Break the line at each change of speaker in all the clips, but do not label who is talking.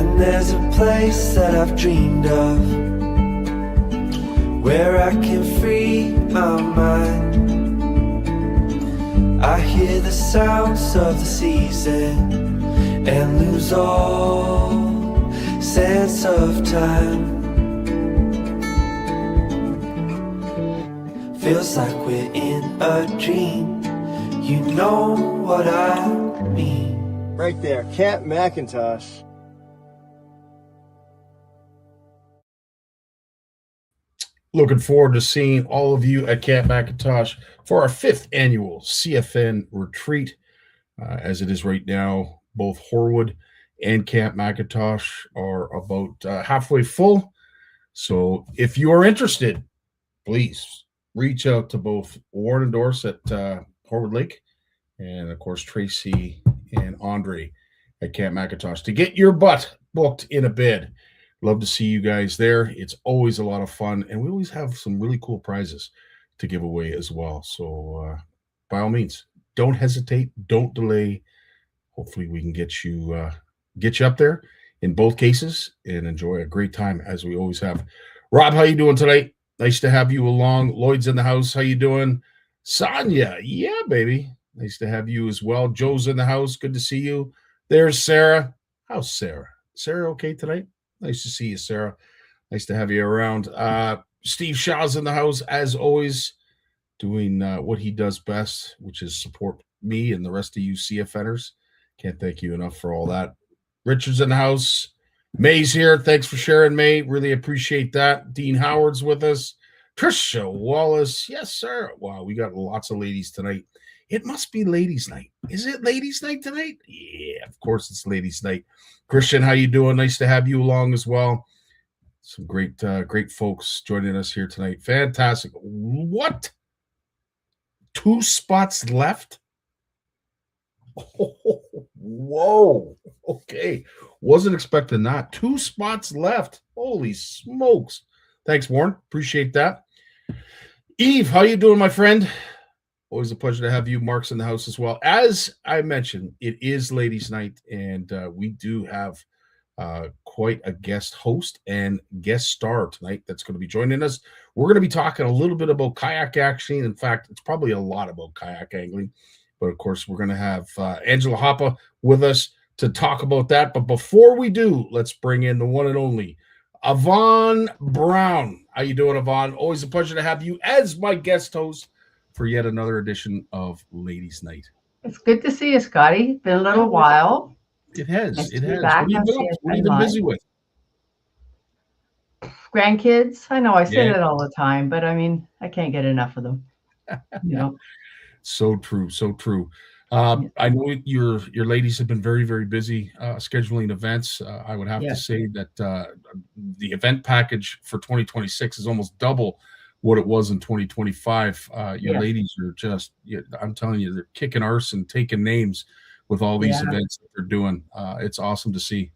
And there's a place that I've dreamed of, where I can free my mind. I hear the sounds of the season and lose all sense of time. Feels like we're in a dream, you know what I mean.
Right there, Camp McIntosh.
Looking forward to seeing all of you at Camp McIntosh for our 5th annual CFN retreat. As it is right now, both Horwood and Camp McIntosh are about halfway full. So if you are interested, please reach out to both Warren and Doris at Horwood Lake, and of course Tracy and Andre at Camp McIntosh to get your butt booked in a bed. Love to see you guys there. It's always a lot of fun, and we always have some really cool prizes to give away as well. So by all means, don't hesitate, don't delay. Hopefully we can get you up there in both cases and enjoy a great time as we always have. Rob, how you doing tonight? Nice to have you along. Lloyd's in the house. How you doing? Sonia, yeah, baby. Nice to have you as well. Joe's in the house. Good to see you. There's Sarah. How's Sarah? Sarah okay tonight? Nice to see you, Sarah. Nice to have you around. Steve Shaw's in the house, as always, doing what he does best, which is support me and the rest of you CFNers. Can't thank you enough for all that. Richard's in the house. May's here. Thanks for sharing, May. Really appreciate that. Dean Howard's with us. Trisha Wallace. Yes, sir. Wow, we got lots of ladies tonight. It must be ladies' night. Is it ladies' night tonight? Yeah, of course it's ladies' night. Christian, how you doing? Nice to have you along as well. Some great folks joining us here tonight. Fantastic. What? 2 spots left? Oh, whoa. Okay. Wasn't expecting that. 2 spots left. Holy smokes. Thanks, Warren. Appreciate that. Eve, how you doing, my friend? Always a pleasure to have you. Mark's in the house as well. As I mentioned, it is ladies' night, and we do have quite a guest host and guest star tonight that's going to be joining us. We're going to be talking a little bit about kayak angling. In fact, it's probably a lot about kayak angling. But, of course, we're going to have Angela Haapa with us to talk about that. But before we do, let's bring in the one and only Yvonne Brown. How you doing, Yvonne? Always a pleasure to have you as my guest host for yet another edition of Ladies' Night.
It's good to see you, Scotty. Been a little while.
It has.
Nice
It has.
Back.
What have you been busy with?
Grandkids. I know I say
Yeah.
that all the time, but I mean, I can't get enough of them. You know.
So true. So true. I know your ladies have been very, very busy scheduling events. I would have to say that the event package for 2026 is almost double what it was in 2025. Your ladies are just, I'm telling you, they're kicking arse and taking names with all these events that they're doing. It's awesome to see.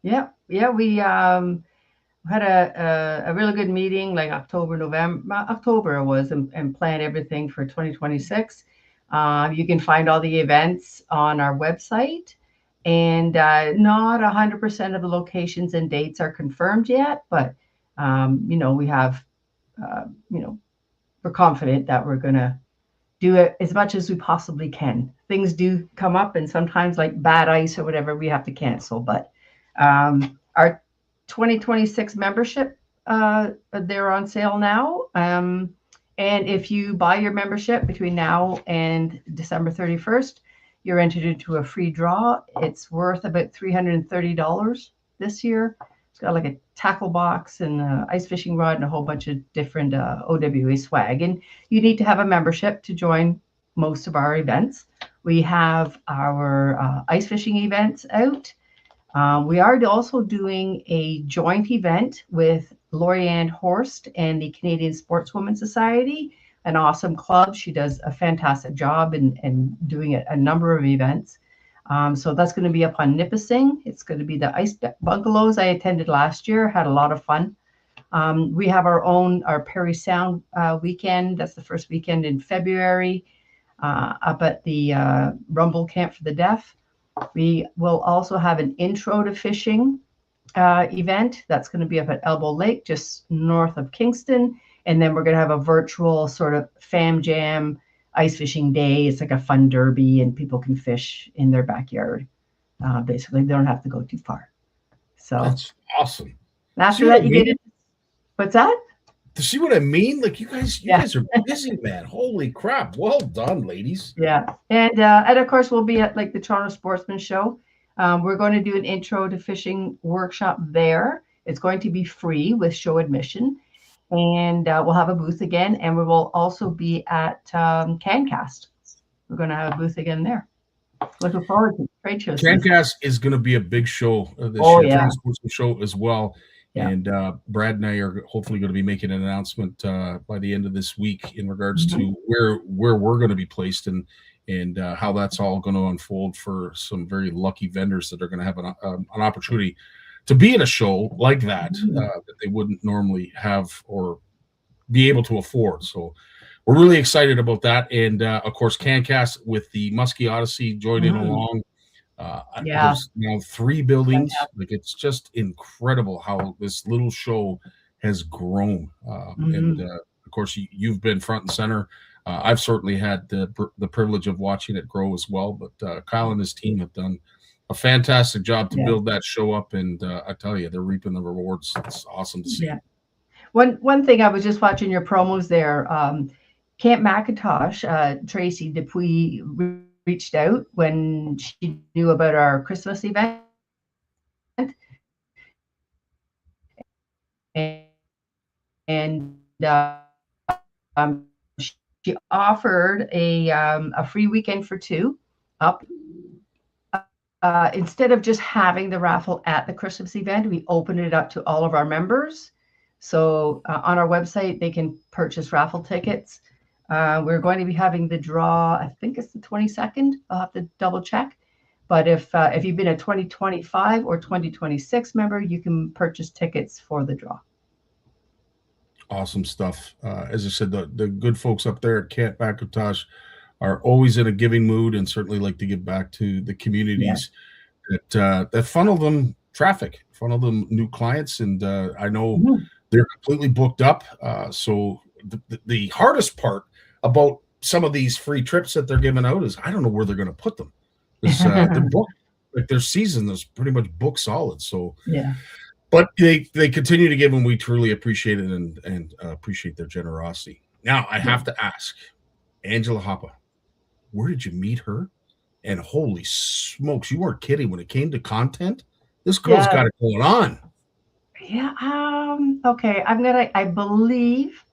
Yeah.
We had a really good meeting like October it was, and planned everything for 2026. You can find all the events on our website, and not 100% of the locations and dates are confirmed yet, but we have we're confident that we're going to do it as much as we possibly can. Things do come up, and sometimes like bad ice or whatever, we have to cancel. But our 2026 membership, they're on sale now. And if you buy your membership between now and December 31st, you're entered into a free draw. It's worth about $330 this year. It's got like a tackle box and an ice fishing rod and a whole bunch of different OWA swag. And you need to have a membership to join most of our events. We have our ice fishing events out. We are also doing a joint event with Lori-Ann Horst and the Canadian Sportswoman Society, an awesome club. She does a fantastic job in doing a number of events. So that's going to be up on Nipissing. It's going to be the ice bungalows I attended last year, had a lot of fun. We have our Perry Sound weekend. That's the first weekend in February up at the Rumble Camp for the Deaf. We will also have an intro to fishing event. That's going to be up at Elbow Lake, just north of Kingston. And then we're going to have a virtual sort of fam jam ice fishing day. It's like a fun derby, and people can fish in their backyard. Basically, they don't have to go too far. So
That's awesome.
after that, you get it. What's that?
To see what I mean? Like you guys are busy, man. Holy crap. Well done, ladies.
Yeah. And of course, we'll be at like the Toronto Sportsman Show. We're going to do an intro to fishing workshop there. It's going to be free with show admission. And we'll have a booth again. And we will also be at CanCast. We're going to have a booth again there. Looking forward to trade shows.
CanCast is going to be a big show this year. Yeah. Sportsman Show as well. Yeah. And Brad and I are hopefully going to be making an announcement by the end of this week in regards to where we're going to be placed and how that's all going to unfold for some very lucky vendors that are going to have an opportunity to be in a show like that that they wouldn't normally have or be able to afford. So we're really excited about that. And of course, CanCast with the Muskie Odyssey joining along. There's now 3 buildings. Like it's just incredible how this little show has grown. And of course, you've been front and center. I've certainly had the privilege of watching it grow as well. But Kyle and his team have done a fantastic job to build that show up, and I tell you, they're reaping the rewards. It's awesome to see.
Yeah. One thing, I was just watching your promos there. Camp McIntosh, Tracy Dupuis reached out when she knew about our Christmas event, and she offered a free weekend for 2 up. Instead of just having the raffle at the Christmas event, we opened it up to all of our members. So on our website, they can purchase raffle tickets. We're going to be having the draw, I think it's the 22nd. I'll have to double check. But if you've been a 2025 or 2026 member, you can purchase tickets for the draw.
Awesome stuff. As I said, the good folks up there at Camp McIntosh are always in a giving mood and certainly like to give back to the communities that funnel them traffic, funnel them new clients. And I know they're completely booked up. So the hardest part about some of these free trips that they're giving out is I don't know where they're going to put them. They're booked, like their season is pretty much booked solid. So but they continue to give, and we truly appreciate it and appreciate their generosity. Now I have to ask, Angela Haapa, where did you meet her? And holy smokes, you weren't kidding when it came to content. This girl's got it going on.
Yeah. Okay. I believe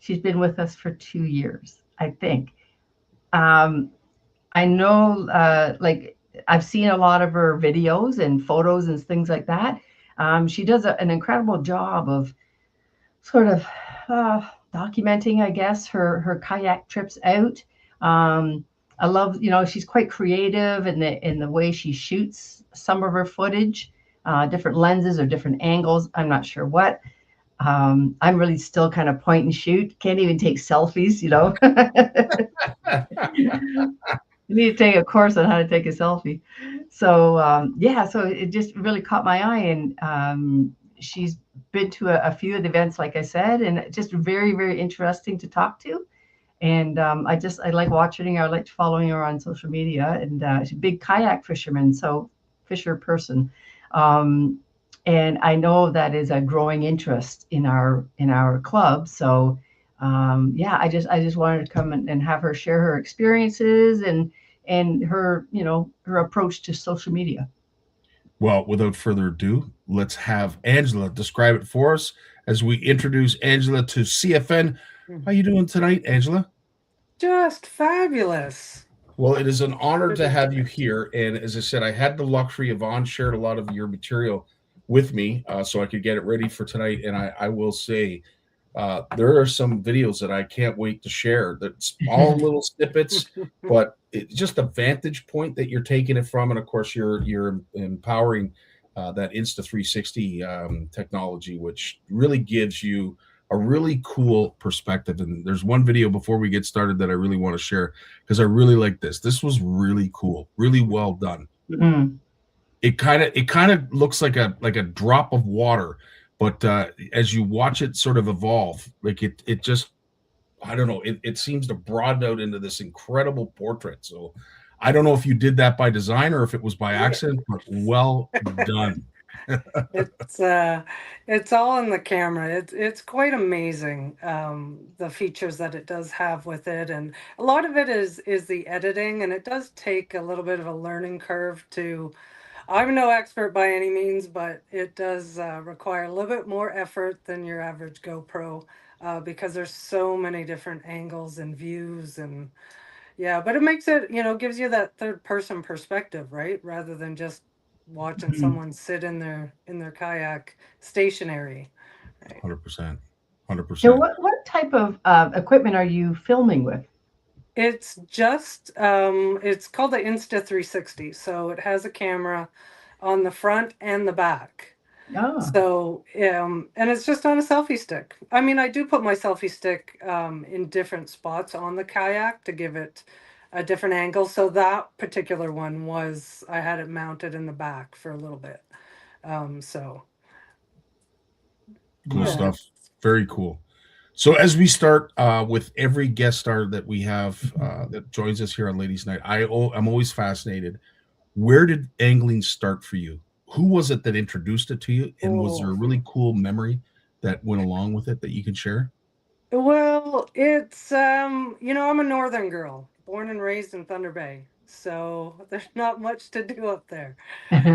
she's been with us for 2 years, I think. I know, like I've seen a lot of her videos and photos and things like that. She does an incredible job of sort of documenting, I guess, her kayak trips out. I love, she's quite creative in the way she shoots some of her footage, different lenses or different angles. I'm not sure what. I'm really still kind of point and shoot. Can't even take selfies, You need to take a course on how to take a selfie. So, so it just really caught my eye. And she's been to a few of the events, like I said, and just very, very interesting to talk to. And I like watching her. I like following her on social media. And she's a big kayak fisherman, fisher person. And I know that is a growing interest in our club. So I just wanted to come and have her share her experiences and her her approach to social media.
Well, without further ado, let's have Angela describe it for us as we introduce Angela to CFN. How you doing tonight, Angela?
Just fabulous.
Well, it is an honor to have you here. And as I said, I had the luxury. Yvonne shared a lot of your material with me so I could get it ready for tonight. And I will say there are some videos that I can't wait to share. That's all little snippets, but it's just a vantage point that you're taking it from. And of course, you're empowering that Insta360 technology, which really gives you a really cool perspective. And there's one video before we get started that I really want to share because I really like this. This was really cool, really well done. it kind of looks like a drop of water, but as you watch it sort of evolve, like it just, I don't know, it seems to broaden out into this incredible portrait. So I don't know if you did that by design or if it was by accident, but well done.
It's it's all in the camera. It's quite amazing, the features that it does have with it, and a lot of it is the editing, and it does take a little bit of a learning curve to. I'm no expert by any means, but it does require a little bit more effort than your average GoPro, because there's so many different angles and views, and yeah, but it makes it, gives you that third person perspective, right? Rather than just watching
Mhm.
someone sit in their kayak stationary, right?
100%.
So
100%.
what type of equipment are you filming with?
It's just it's called the Insta 360. So it has a camera on the front and the back.
Oh,
So, and it's just on a selfie stick. I mean, I do put my selfie stick in different spots on the kayak to give it a different angle. So that particular one was, I had it mounted in the back for a little bit. So
Cool
yeah.
wow.
stuff. Very cool. So as we start with every guest star that we have that joins us here on Ladies Night, I'm always fascinated. Where did angling start for you? Who was it that introduced it to you? And was there
Oh,
a really cool memory that went along with it that you can share?
well, it's I'm a northern girl, born and raised in Thunder Bay. So there's not much to do up there.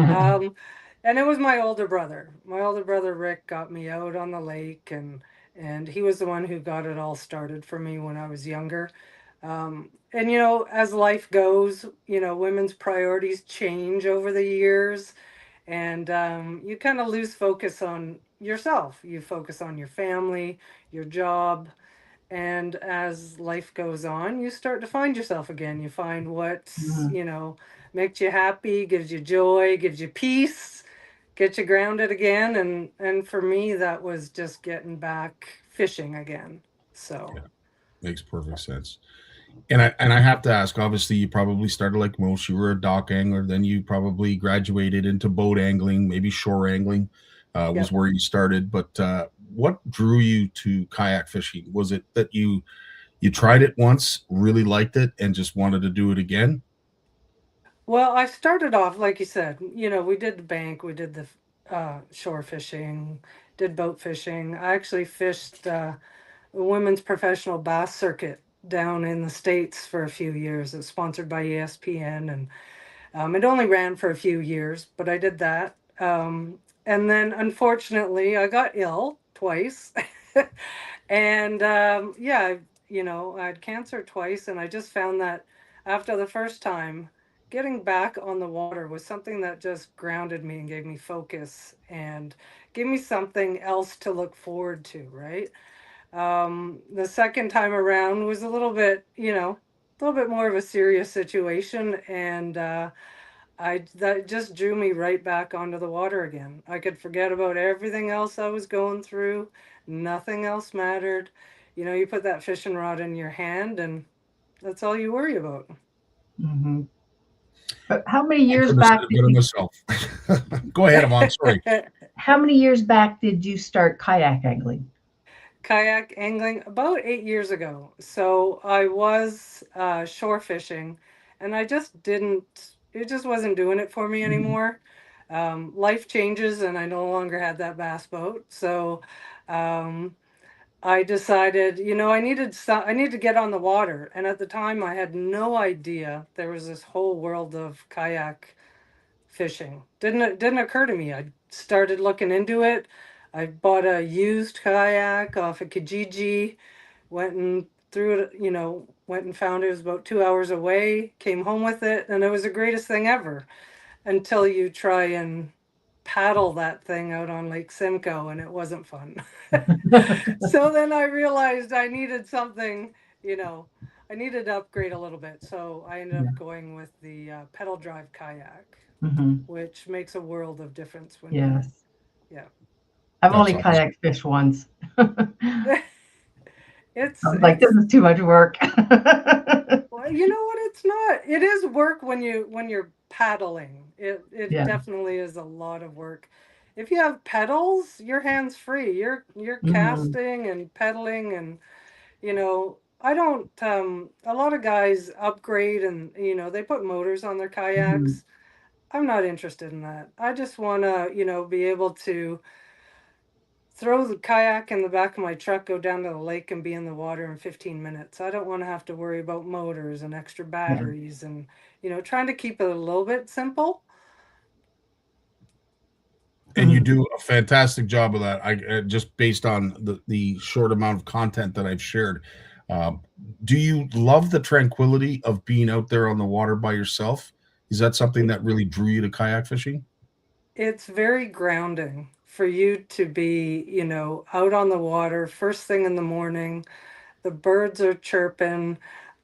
Um, and it was my older brother. My older brother Rick got me out on the lake, and he was the one who got it all started for me when I was younger. And as life goes, women's priorities change over the years, and you kind of lose focus on yourself. You focus on your family, your job, and as life goes on, you start to find yourself again. You find what's,
Mhm.
makes you happy, gives you joy, gives you peace, gets you grounded again. And for me, that was just getting back fishing again. So
Yeah, makes perfect sense. And I have to ask, obviously you probably started like most, you were a dock angler, then you probably graduated into boat angling, maybe shore angling
yeah.
was where you started. But what drew you to kayak fishing? Was it that you tried it once, really liked it, and just wanted to do it again?
Well, I started off, like you said, we did the bank, we did the shore fishing, did boat fishing. I actually fished the women's professional bass circuit down in the States for a few years. It's sponsored by ESPN, and it only ran for a few years, but I did that. And then unfortunately, I got ill twice. And yeah, I had cancer twice, and I just found that after the first time, getting back on the water was something that just grounded me and gave me focus and gave me something else to look forward to, right? The second time around was a little bit more of a serious situation, and that just drew me right back onto the water again. I could forget about everything else I was going through. Nothing else mattered. You put that fishing rod in your hand, and that's all you worry about.
Mhm. But how many
I
years
couldn't have said
back
it
did
better
you?
myself. Go ahead, Yvonne. Sorry.
How many years back did you start kayak angling?
Kayak angling about 8 years ago. So I was shore fishing, and it just wasn't doing it for me
Mhm.
anymore. Life changes, and I no longer had that bass boat. So um, I decided, I needed to get on the water. And at the time, I had no idea there was this whole world of kayak fishing. Didn't occur to me. I started looking into it. I bought a used kayak off of Kijiji, went and threw it, went and found it was about 2 hours away, came home with it, and it was the greatest thing ever until you try and paddle that thing out on Lake Simcoe, and it wasn't fun. So then I realized I needed something, you know, I needed to upgrade a little bit. So I ended up
Yeah.
going with the pedal drive kayak,
Mhm.
which makes a world of difference when you're,
Yes.
yeah.
I've
That's
only
awesome.
kayak fished once. I
It's
was like, this
it's
is too much work.
well, you know what? It's not. It is work when you're paddling. It
Yeah.
definitely is a lot of work. If you have pedals, your hands free. You're
Mhm.
casting and pedaling, and I don't a lot of guys upgrade, and they put motors on their
Mhm.
kayaks. I'm not interested in that. I just want to, be able to throw the kayak in the back of my truck, go down to the lake, and be in the water in 15 minutes. I don't want to have to worry about motors and extra
Yeah.
batteries and, trying to keep it a little bit simple.
And you
Mhm.
do a fantastic job of that. I just based on the short amount of content that I've shared. Um, do you love the tranquility of being out there on the water by yourself? Is that something that really drew you to kayak fishing?
It's very grounding for you to be, out on the water first thing in the morning. The birds are chirping,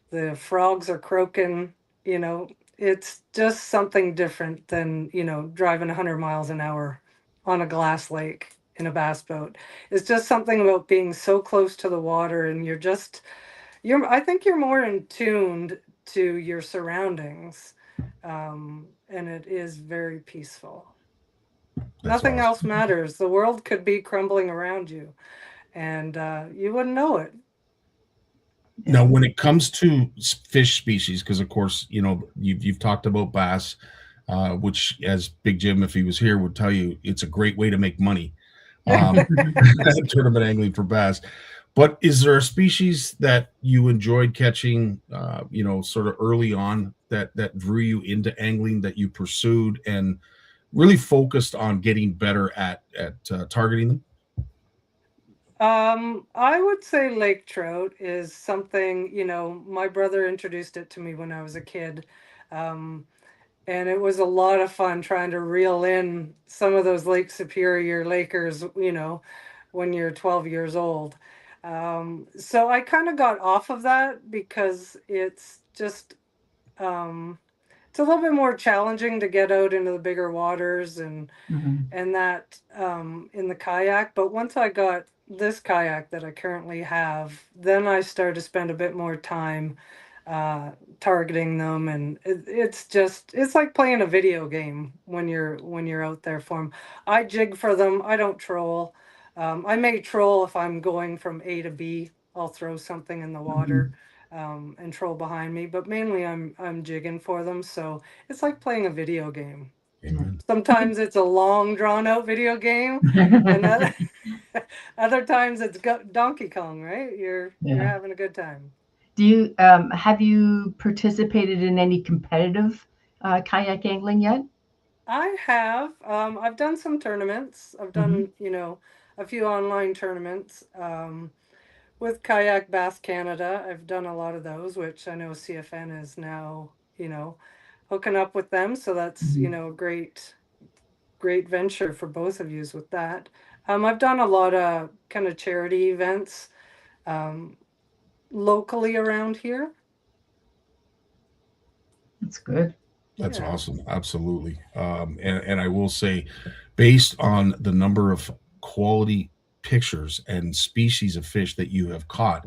the frogs are croaking, you know, it's just something different than, driving 100 miles an hour on a glass lake in a bass boat. It's just something about being so close to the water, and I think you're more in tuned to your surroundings. And it is very peaceful.
That's
Nothing
awesome.
else matters. The world could be crumbling around you, and you wouldn't know it.
Now,
Yeah.
when it comes to fish species, because of course, you've talked about bass, which, as Big Jim, if he was here, would tell you, it's a great way to make money. Um, tournament angling for bass. But is there a species that you enjoyed catching, sort of early on that drew you into angling, that you pursued and really focused on getting better at targeting them?
I would say lake trout is something, my brother introduced it to me when I was a kid. Um, and it was a lot of fun trying to reel in some of those Lake Superior Lakers, when you're 12 years old. So I kind of got off of that because it's just, it's a little bit more challenging to get out into the bigger waters
Mhm.
and that in the kayak. But once I got this kayak that I currently have, then I started to spend a bit more time uh, targeting them, and it's like playing a video game when you're out there for them. I jig for them. I don't troll. I may troll if I'm going from A to B. I'll throw something in the water
Mhm.
and troll behind me, but mainly I'm jigging for them. So it's like playing a video game.
Amen.
Sometimes it's a long, drawn out video game, and other times it's Donkey Kong, right? You're
Yeah.
having a good time.
Do you have you participated in any competitive kayak angling yet?
I have. I've done some tournaments. I've
Hmm.
done, a few online tournaments with Kayak Bass Canada. I've done a lot of those, which I know CFN is now, hooking up with them. So that's,
Hmm.
a great venture for both of yous with that. I've done a lot of kind of charity events um, locally around here.
That's good.
That's
Yeah.
awesome. Absolutely. And I will say, based on the number of quality pictures and species of fish that you have caught,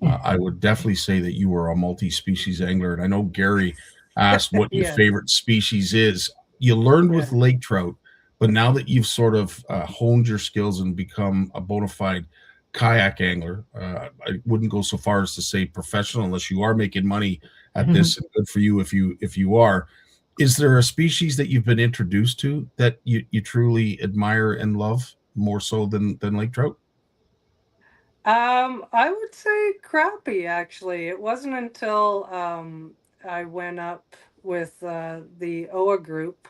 I would definitely say that you are a multi-species angler. And I know Gary asked what your
Yes.
favorite species is. You learned
Yeah.
with lake trout, but now that you've sort of honed your skills and become a bona fide kayak angler, I wouldn't go so far as to say professional, unless you are making money at
Mhm.
this. And good for you if you are. Is there a species that you've been introduced to that you truly admire and love more so than lake trout?
I would say crappie actually. It wasn't until I went up with the OA group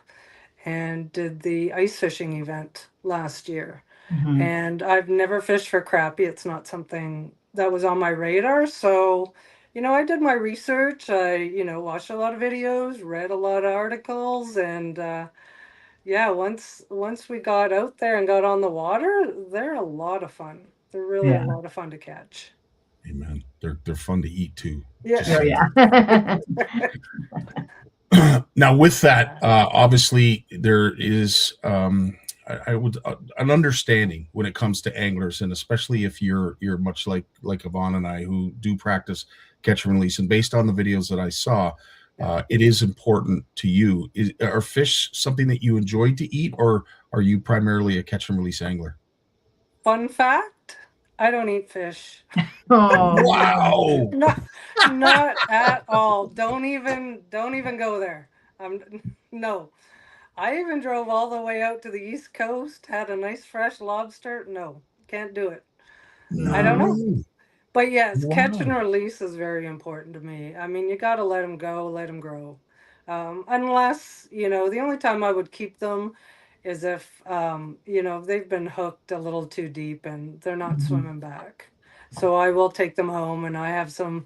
and did the ice fishing event last year.
Mhm.
And I've never fished for crappie. It's not something that was on my radar. So, I did my research. I, watched a lot of videos, read a lot of articles, and yeah, once we got out there and got on the water, they're a lot of fun. They're really a
Yeah.
lot of fun to catch.
Amen. They're fun to eat too. Just
Yeah.
Oh
saying.
yeah.
Now, with that,
Yeah.
obviously there is I would an understanding when it comes to anglers, and especially if you're much like Yvonne and I, who do practice catch and release. And based on the videos that I saw, it is important to you. Are fish something that you enjoy to eat, or are you primarily a catch and release angler?
Fun fact, I don't eat fish.
Oh,
Wow.
No, not at all. Don't even go there. No. I even drove all the way out to the East Coast, had a nice fresh lobster. No, can't do it. I don't know.
No.
But yes, catch and
Wow.
release is very important to me. I mean, you got to let them go, let them grow. Unless, the only time I would keep them is if, they've been hooked a little too deep and they're not
mhm.
swimming back. So I will take them home, and I have some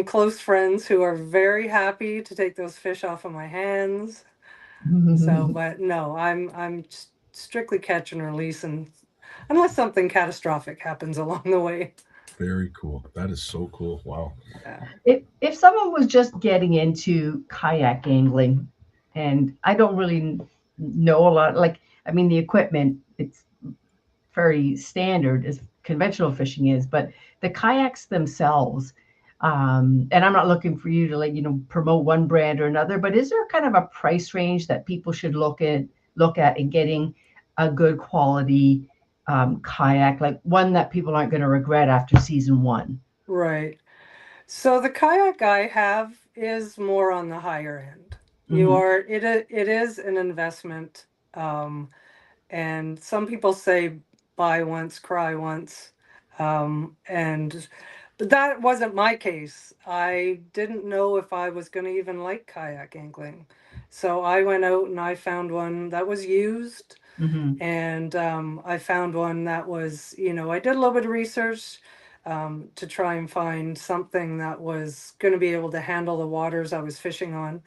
close friends who are very happy to take those fish off of my hands. So, but no, I'm strictly catch and release, and unless something catastrophic happens along the way.
Very cool. That is so cool. Wow.
Yeah.
If someone was just getting into kayak angling, and I don't really know a lot, like, I mean, the equipment, it's very standard as conventional fishing is, but the kayaks themselves, and I'm not looking for you to, like, promote one brand or another, but is there kind of a price range that people should look at in getting a good quality kayak, like one that people aren't going to regret after season one?
Right. So the kayak I have is more on the higher end.
Hmm.
It is an investment. Um, and some people say buy once, cry once. And but that wasn't my case. I didn't know if I was going to even like kayak angling. So I went out and I found one that was used.
Hmm.
And I found one that was, I did a little bit of research to try and find something that was going to be able to handle the waters I was fishing on.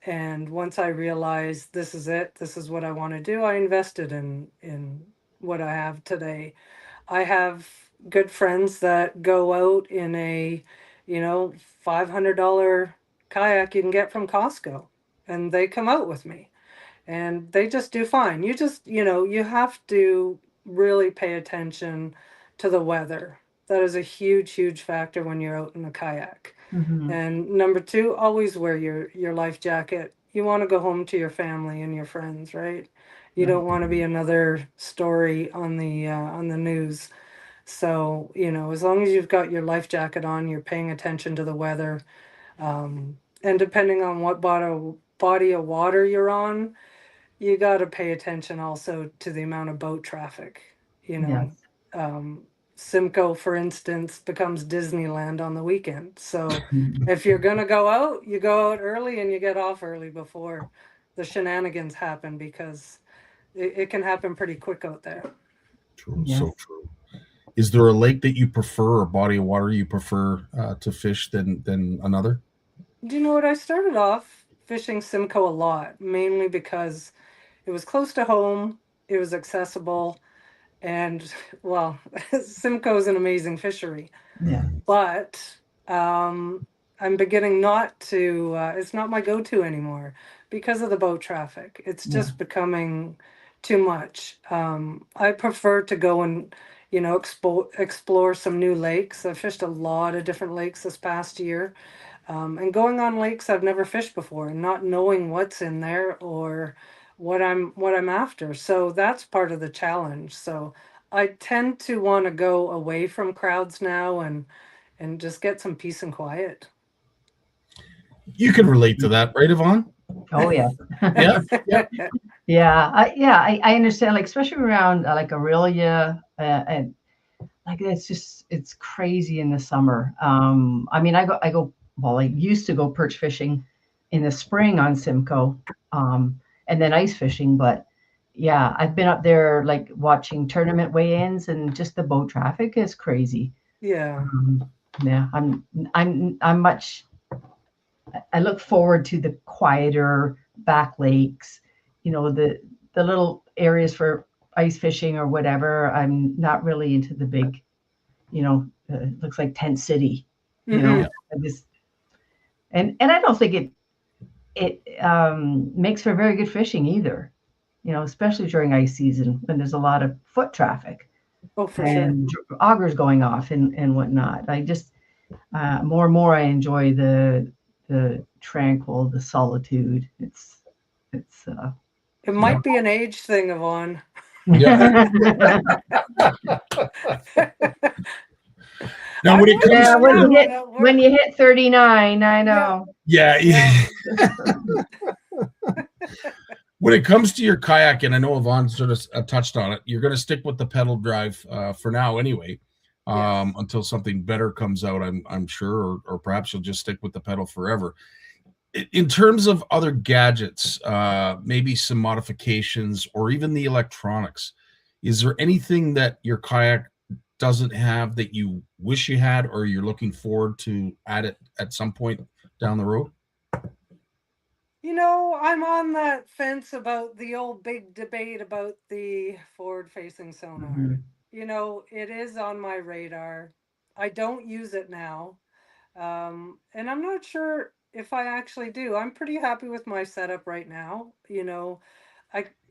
And once I realized this is it, this is what I want to do, I invested in what I have today. I have good friends that go out in a, $500 kayak you can get from Costco, and they come out with me, and they just do fine. You have to really pay attention to the weather. That is a huge, huge factor when you're out in a kayak.
Hmm.
And number two, always wear your life jacket. You want to go home to your family and your friends, right? You
Right.
don't want to be another story on the news. So, as long as you've got your life jacket on, you're paying attention to the weather. And depending on what body of water you're on, you got to pay attention also to the amount of boat traffic. You know,
Yes.
um, Simcoe, for instance, becomes Disneyland on the weekend. So
Mhm.
if you're going to go out, you go out early and you get off early before the shenanigans happen, because it can happen pretty quick out there.
True.
Yes.
So true. Is there a lake that you prefer, or body of water you prefer to fish than another?
Do you know what? I started off fishing Simcoe a lot, mainly because it was close to home, it was accessible, and well, Simcoe is an amazing fishery.
Yeah.
But I'm beginning not to, it's not my go-to anymore because of the boat traffic. It's
Yeah.
just becoming too much. I prefer to go and, explore some new lakes. I fished a lot of different lakes this past year. And going on lakes I've never fished before, and not knowing what's in there or what I'm after. So that's part of the challenge. So I tend to want to go away from crowds now, and just get some peace and quiet.
You can relate to that, right, Yvonne?
Oh yeah.
Yeah. Yeah.
Yeah. I understand. Like, especially around like Aurelia, and like it's crazy in the summer. I mean, I go. Well, I used to go perch fishing in the spring on Simcoe, and then ice fishing. But yeah, I've been up there like watching tournament weigh-ins, and just the boat traffic is crazy.
Yeah.
Um, yeah, I'm much. I look forward to the quieter back lakes, the little areas for ice fishing or whatever. I'm not really into the big, looks like tent city, you
Hmm.
know. I just and I don't think it makes for very good fishing either. Especially during ice season when there's a lot of foot traffic
Oh, for sure.
and augers going off and whatnot. I just more and more I enjoy the tranquil, the solitude. It's
It might be an age thing, Yvonne.
Yeah. Now, when it comes,
yeah,
to,
when you hit 39, I know.
yeah. When it comes to your kayak, and I know Yvonne sort of touched on it, you're going to stick with the pedal drive for now, anyway,
Yes.
until something better comes out. I'm sure, or perhaps you'll just stick with the pedal forever. In terms of other gadgets, maybe some modifications, or even the electronics, is there anything that your kayak doesn't have that you wish you had, or you're looking forward to add it at some point down the road?
You know, I'm on that fence about the old big debate about the forward-facing sonar.
Mhm.
You know, it is on my radar. I don't use it now. And I'm not sure if I actually do. I'm pretty happy with my setup right now. You know,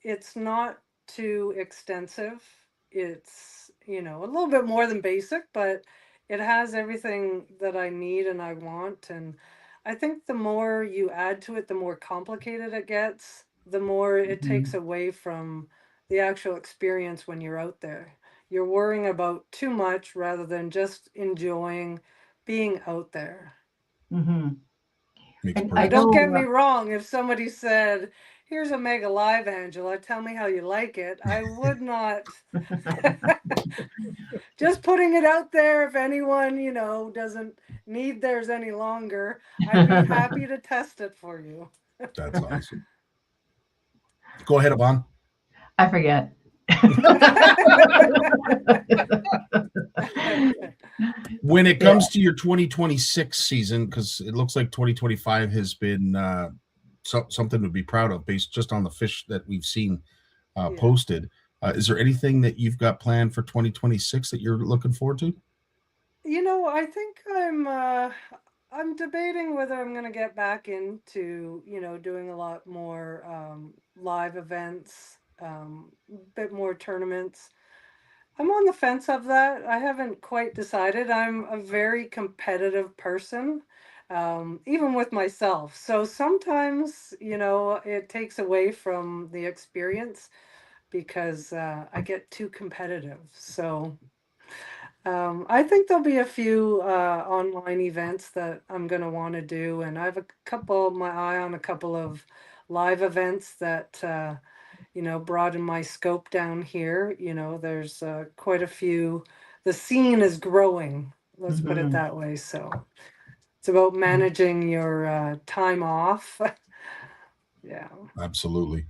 it's not too extensive. It's, you know, a little bit more than basic, but it has everything that I need and I want. And I think the more you add to it, the more complicated it gets, the more it takes away from the actual experience when you're out there. You're worrying about too much rather than just enjoying being out there.
Mhm.
Makes
And I
And
perfect
don't
know,
get me wrong, if somebody said, here's a Mega Live, Angela, tell me how you like it, I would not. Just putting it out there, if anyone, you know, doesn't need theirs any longer, I'd be happy to test it for you.
That's awesome. Go ahead, Yvonne.
I forget.
When it comes to your 2026 season, because it looks like 2025 has been something to be proud of based just on the fish that we've seen
Yeah.
posted. Is there anything that you've got planned for 2026 that you're looking forward to?
You know, I think I'm debating whether I'm going to get back into, you know, doing a lot more live events, bit more tournaments. I'm on the fence of that. I haven't quite decided. I'm a very competitive person, even with myself. So sometimes, you know, it takes away from the experience because I get too competitive. So I think there'll be a few online events that I'm going to want to do. And I have my eye on a couple of live events that, you know, broaden my scope down here. You know, there's quite a few. The scene is growing, let's put it that way. So it's about managing your time off. Yeah.
Absolutely.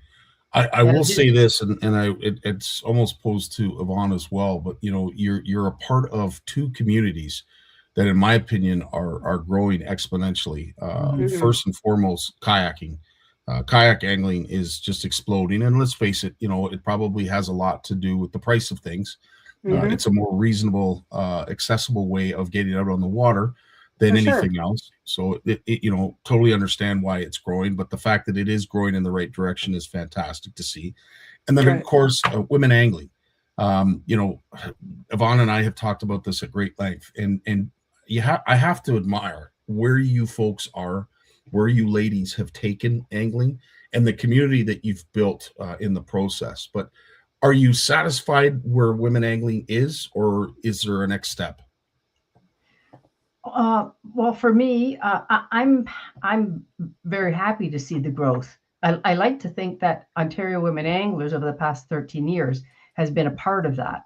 I will say this, and it's almost posed to Yvonne as well, but you know, you're a part of two communities that, in my opinion, are growing exponentially. First and foremost, kayaking. Kayak angling is just exploding, and let's face it, you know, it probably has a lot to do with the price of things. It's a more reasonable, accessible way of getting out on the water than
For sure.
anything else. So you know, totally understand why it's growing, but the fact that it is growing in the right direction is fantastic to see. And then,
Right.
of course, women angling. You know, Yvonne and I have talked about this at great length, and I have to admire where you folks are, where you ladies have taken angling, and the community that you've built in the process. But are you satisfied where women angling is, or is there a next step?
Well, for me, I'm very happy to see the growth. I like to think that Ontario Women Anglers over the past 13 years has been a part of that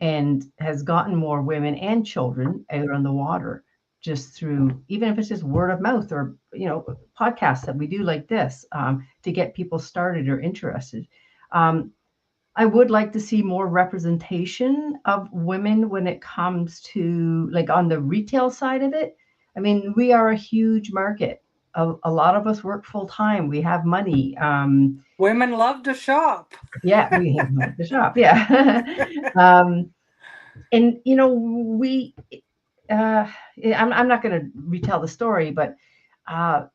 and has gotten more women and children out on the water just through, even if it's just word of mouth or, you know, podcasts that we do like this to get people started or interested. I would like to see more representation of women when it comes to like on the retail side of it. I mean, we are a huge market. A lot of us work full time. We have money.
Women love to shop.
Yeah, we have money to shop. Yeah. And you know, I'm not going to retell the story, but I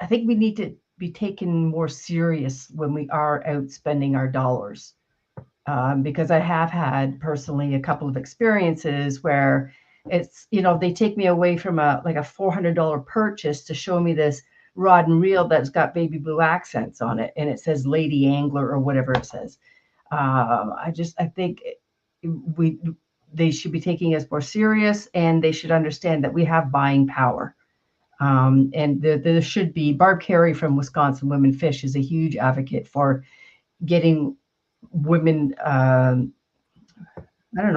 think we need to be taken more serious when we are out spending our dollars. Because I have had personally a couple of experiences where it's, they take me away from a $400 purchase to show me this rod and reel that's got baby blue accents on it, and it says Lady Angler or whatever it says. I think they should be taking us more serious, and they should understand that we have buying power. And there should be. Barb Carey from Wisconsin Women Fish is a huge advocate for getting women,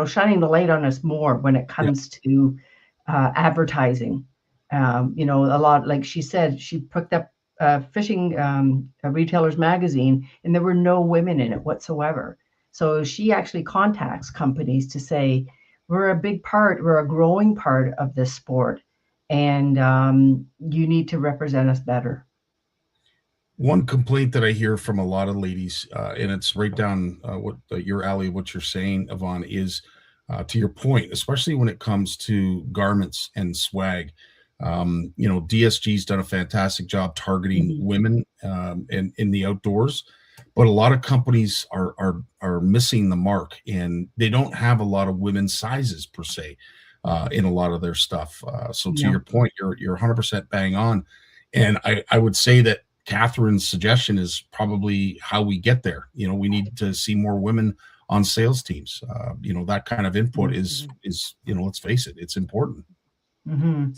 shining the light on us more when it comes to advertising. A lot, like she said, she picked up fishing retailers magazine, and there were no women in it whatsoever. So she actually contacts companies to say, we're a growing part of this sport, and you need to represent us better.
One complaint that I hear from a lot of ladies, and it's right down your alley, what you're saying, Yvonne, is to your point, especially when it comes to garments and swag. DSG's done a fantastic job targeting women and in the outdoors, but a lot of companies are missing the mark, and they don't have a lot of women's sizes per se in a lot of their stuff. So to your point, you're 100% bang on, and I would say that Catherine's suggestion is probably how we get there. We need to see more women on sales teams. That kind of input is let's face it, it's important.
Mm-hmm.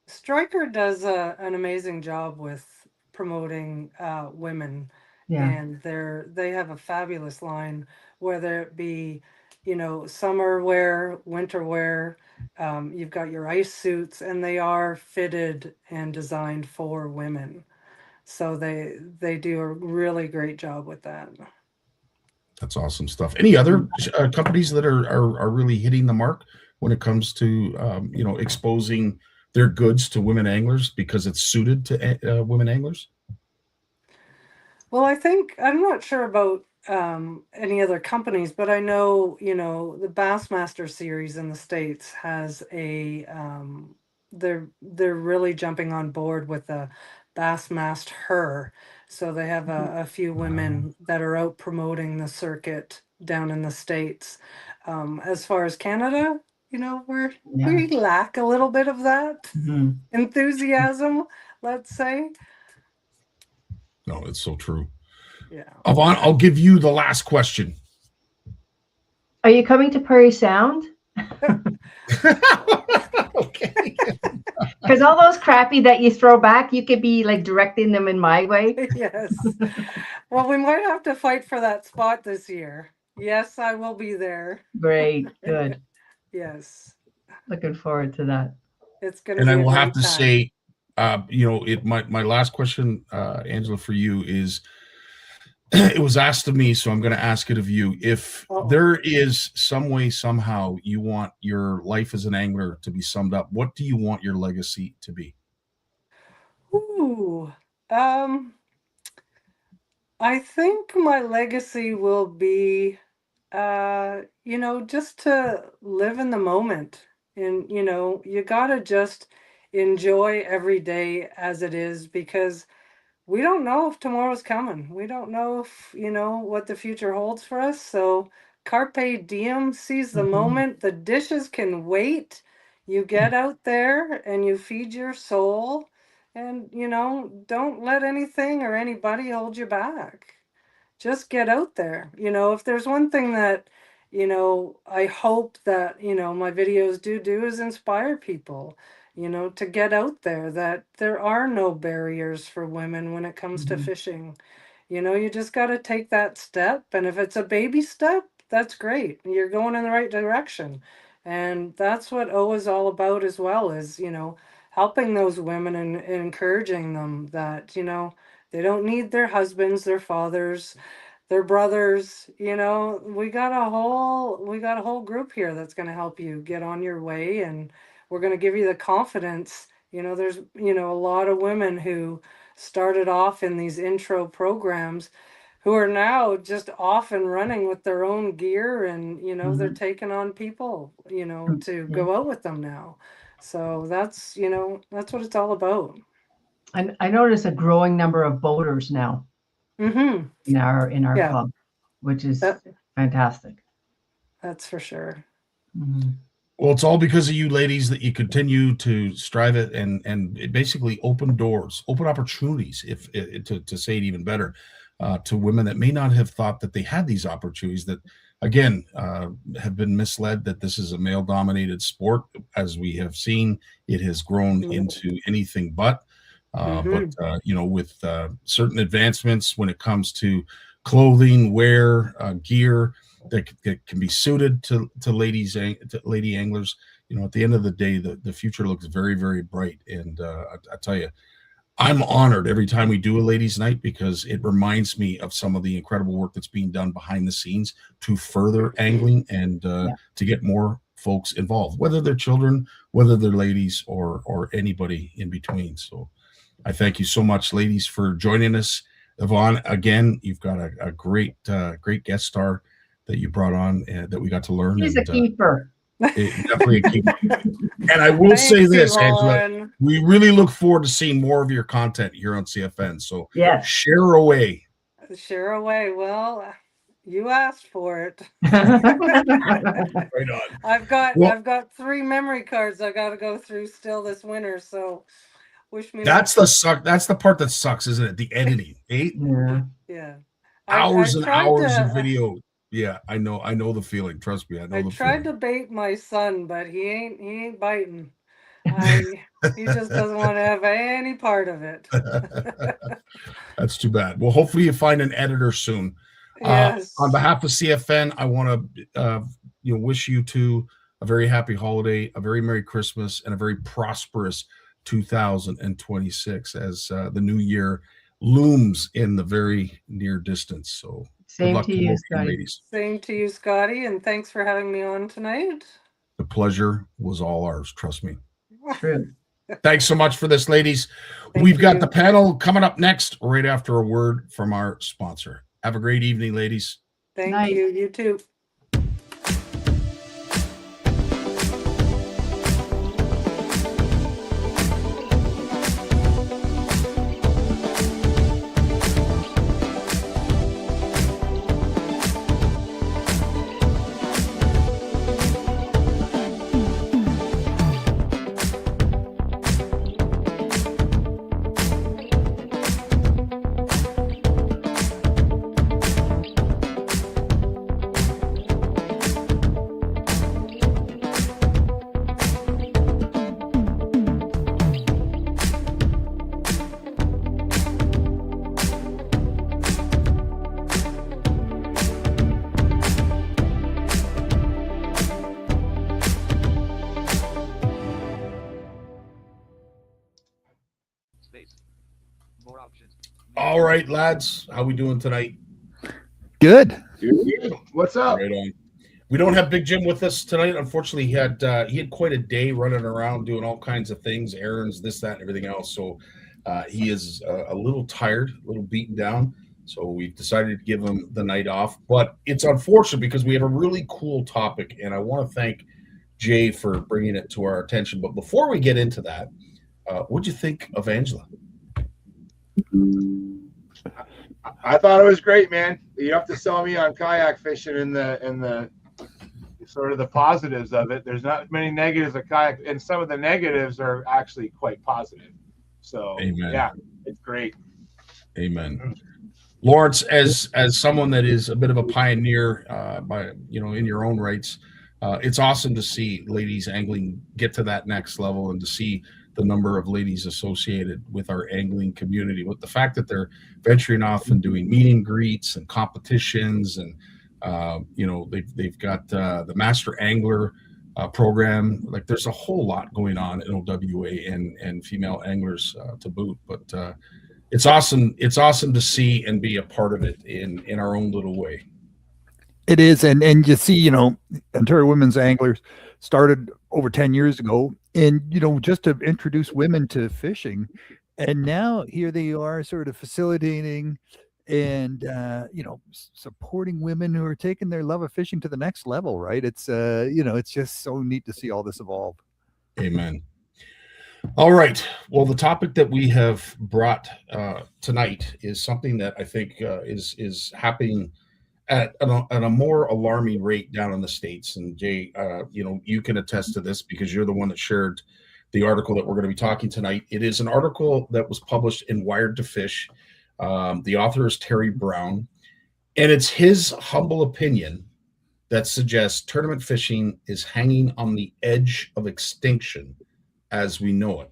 Stryker does an amazing job with promoting women, and they have a fabulous line, whether it be summer wear, winter wear. You've got your ice suits, and they are fitted and designed for women. So they do a really great job with that.
That's awesome stuff. Any other companies that are really hitting the mark when it comes to exposing their goods to women anglers because it's suited to women anglers?
Well, I'm not sure about any other companies, but I know the Bassmaster series in the States has a they're really jumping on board with the Bassmast Her. So they have a few women that are out promoting the circuit down in the States. As far as Canada, we lack a little bit of that enthusiasm, let's say.
No, it's so true.
Yeah.
Yvonne, I'll give you the last question.
Are you coming to Prairie Sound?
Okay.
Because all those crappy that you throw back, you could be like directing them in my way.
Yes. Well, we might have to fight for that spot this year. Yes, I will be there.
Great. Good.
Yes.
Looking forward to that.
It's going to
And
be
I
a
will
great
have to
time.
say, my last question, Angela, for you is, it was asked of me, so I'm going to ask it of you. If there is some way, somehow, you want your life as an angler to be summed up, what do you want your legacy to be?
Ooh, I think my legacy will be, just to live in the moment. And, you got to just enjoy every day as it is, because we don't know if tomorrow's coming. We don't know if, what the future holds for us. So carpe diem, seize the moment. The dishes can wait. You get out there and you feed your soul, and, don't let anything or anybody hold you back. Just get out there. If there's one thing that, I hope that, my videos do is inspire people, to get out there, that there are no barriers for women when it comes to fishing. You just got to take that step. And if it's a baby step, that's great. You're going in the right direction. And that's what O is all about as well, is, helping those women and encouraging them that, they don't need their husbands, their fathers, their brothers. We got a whole group here that's going to help you get on your way, and we're going to give you the confidence. There's a lot of women who started off in these intro programs who are now just off and running with their own gear, and they're taking on people to go out with them now. So that's what it's all about.
And I notice a growing number of boaters now in our club, which is fantastic.
That's for sure.
Well, it's all because of you ladies that you continue to strive it and it basically open doors, open opportunities, if to say it even better, to women that may not have thought that they had these opportunities, that again have been misled that this is a male-dominated sport. As we have seen, it has grown into anything but. With certain advancements when it comes to clothing, wear, gear that can be suited to lady anglers, at the end of the day, the future looks very, very bright. And I tell you, I'm honored every time we do a ladies' night, because it reminds me of some of the incredible work that's being done behind the scenes to further angling and to get more folks involved, whether they're children, whether they're ladies, or anybody in between. So I thank you so much, ladies, for joining us. Yvonne, again, you've got a great guest star that you brought on that we got to learn.
He's a keeper.
Definitely a keeper. And I will say this, Angela, we really look forward to seeing more of your content here on CFN. So share away.
Share away. Well, you asked for it.
Right on.
I've got 3 memory cards I got to go through still this winter. So wish me.
That's the part that sucks, isn't it? The editing.
Yeah.
Hours and hours of video. Yeah, I know the feeling. Trust me, I know the feeling.
I tried to bait my son, but he ain't biting. He just doesn't want to have any part of it.
That's too bad. Well, hopefully you find an editor soon.
Yes.
On behalf of CFN, I want to wish you two a very happy holiday, a very Merry Christmas, and a very prosperous 2026 as the new year looms in the very near distance. So
same to you, Scotty.
Ladies.
Same to you, Scotty, and thanks for having me on tonight.
The pleasure was all ours, trust me.
True.
Thanks so much for this, ladies. We've got the panel coming up next, right after a word from our sponsor. Have a great evening, ladies.
Thank you. You too.
All right, lads, how we doing tonight?
Good.
What's up?
Right on. We don't have Big Jim with us tonight. Unfortunately, he had quite a day running around doing all kinds of things, errands, this, that, and everything else. So he is a little tired, a little beaten down. So we've decided to give him the night off. But it's unfortunate because we have a really cool topic, and I want to thank Jay for bringing it to our attention. But before we get into that, what'd you think of Angela?
I thought it was great, man. You have to sell me on kayak fishing and the sort of the positives of it. There's not many negatives of kayak, and some of the negatives are actually quite positive. So
Amen.
Yeah, it's great.
Amen. Lawrence, as someone that is a bit of a pioneer, in your own rights, it's awesome to see ladies angling get to that next level and to see the number of ladies associated with our angling community, with the fact that they're venturing off and doing meet and greets and competitions, and they've got the Master Angler program. Like, there's a whole lot going on in OWA and female anglers to boot. But it's awesome. It's awesome to see and be a part of it in our own little way.
It is, and you see, Ontario Women's Anglers started over 10 years ago, and just to introduce women to fishing, and now here they are, sort of facilitating and supporting women who are taking their love of fishing to the next level. Right? It's it's just so neat to see all this evolve.
Amen. All right. Well, the topic that we have brought tonight is something that I think is happening at a more alarming rate down in the States. And Jay, you can attest to this because you're the one that shared the article that we're going to be talking tonight. It is an article that was published in Wired to Fish. The author is Terry Brown, and it's his humble opinion that suggests tournament fishing is hanging on the edge of extinction as we know it.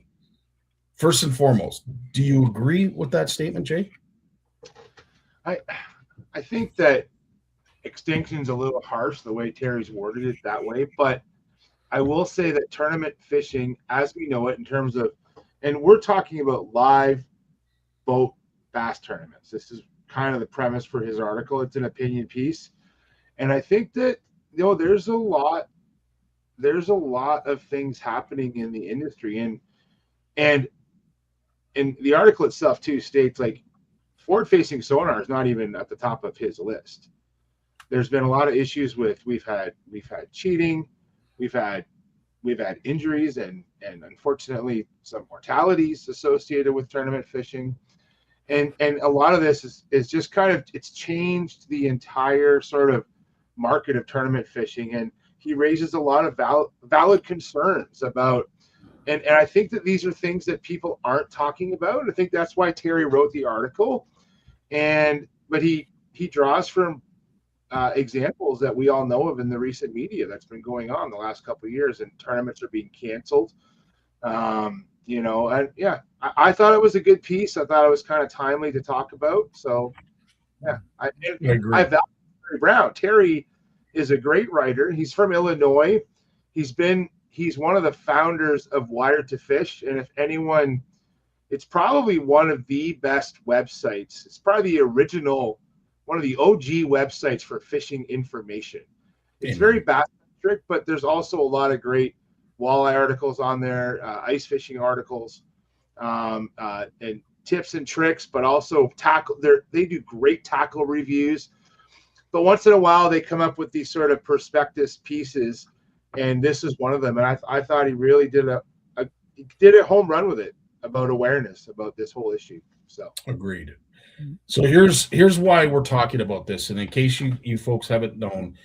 First and foremost, do you agree with that statement, Jay?
I think that extinction's a little harsh the way Terry's worded it that way, but I will say that tournament fishing as we know it in terms of, and we're talking about live boat bass tournaments. This is kind of the premise for his article. It's an opinion piece. And I think that, there's a lot of things happening in the industry, and the article itself too states like forward-facing sonar is not even at the top of his list. There's been a lot of issues with we've had cheating, we've had injuries, and unfortunately some mortalities associated with tournament fishing, and a lot of this is just kind of, it's changed the entire sort of market of tournament fishing, and he raises a lot of valid concerns about. And I think that these are things that people aren't talking about. I think that's why Terry wrote the article. But he draws from examples that we all know of in the recent media that's been going on the last couple of years, and tournaments are being canceled. And yeah, I thought it was a good piece. I thought it was kind of timely to talk about. So yeah, I agree. I value Terry Brown. Terry is a great writer. He's from Illinois. He's one of the founders of Wired to Fish. And if anyone, it's probably one of the best websites. It's probably the original, one of the OG websites for fishing information. It's very bass-centric, but there's also a lot of great walleye articles on there, ice fishing articles, and tips and tricks, but also tackle. They do great tackle reviews. But once in a while, they come up with these sort of prospectus pieces, and this is one of them. And I thought he really did a home run with it about awareness about this whole issue. So
agreed. So here's why we're talking about this. And in case you folks haven't known,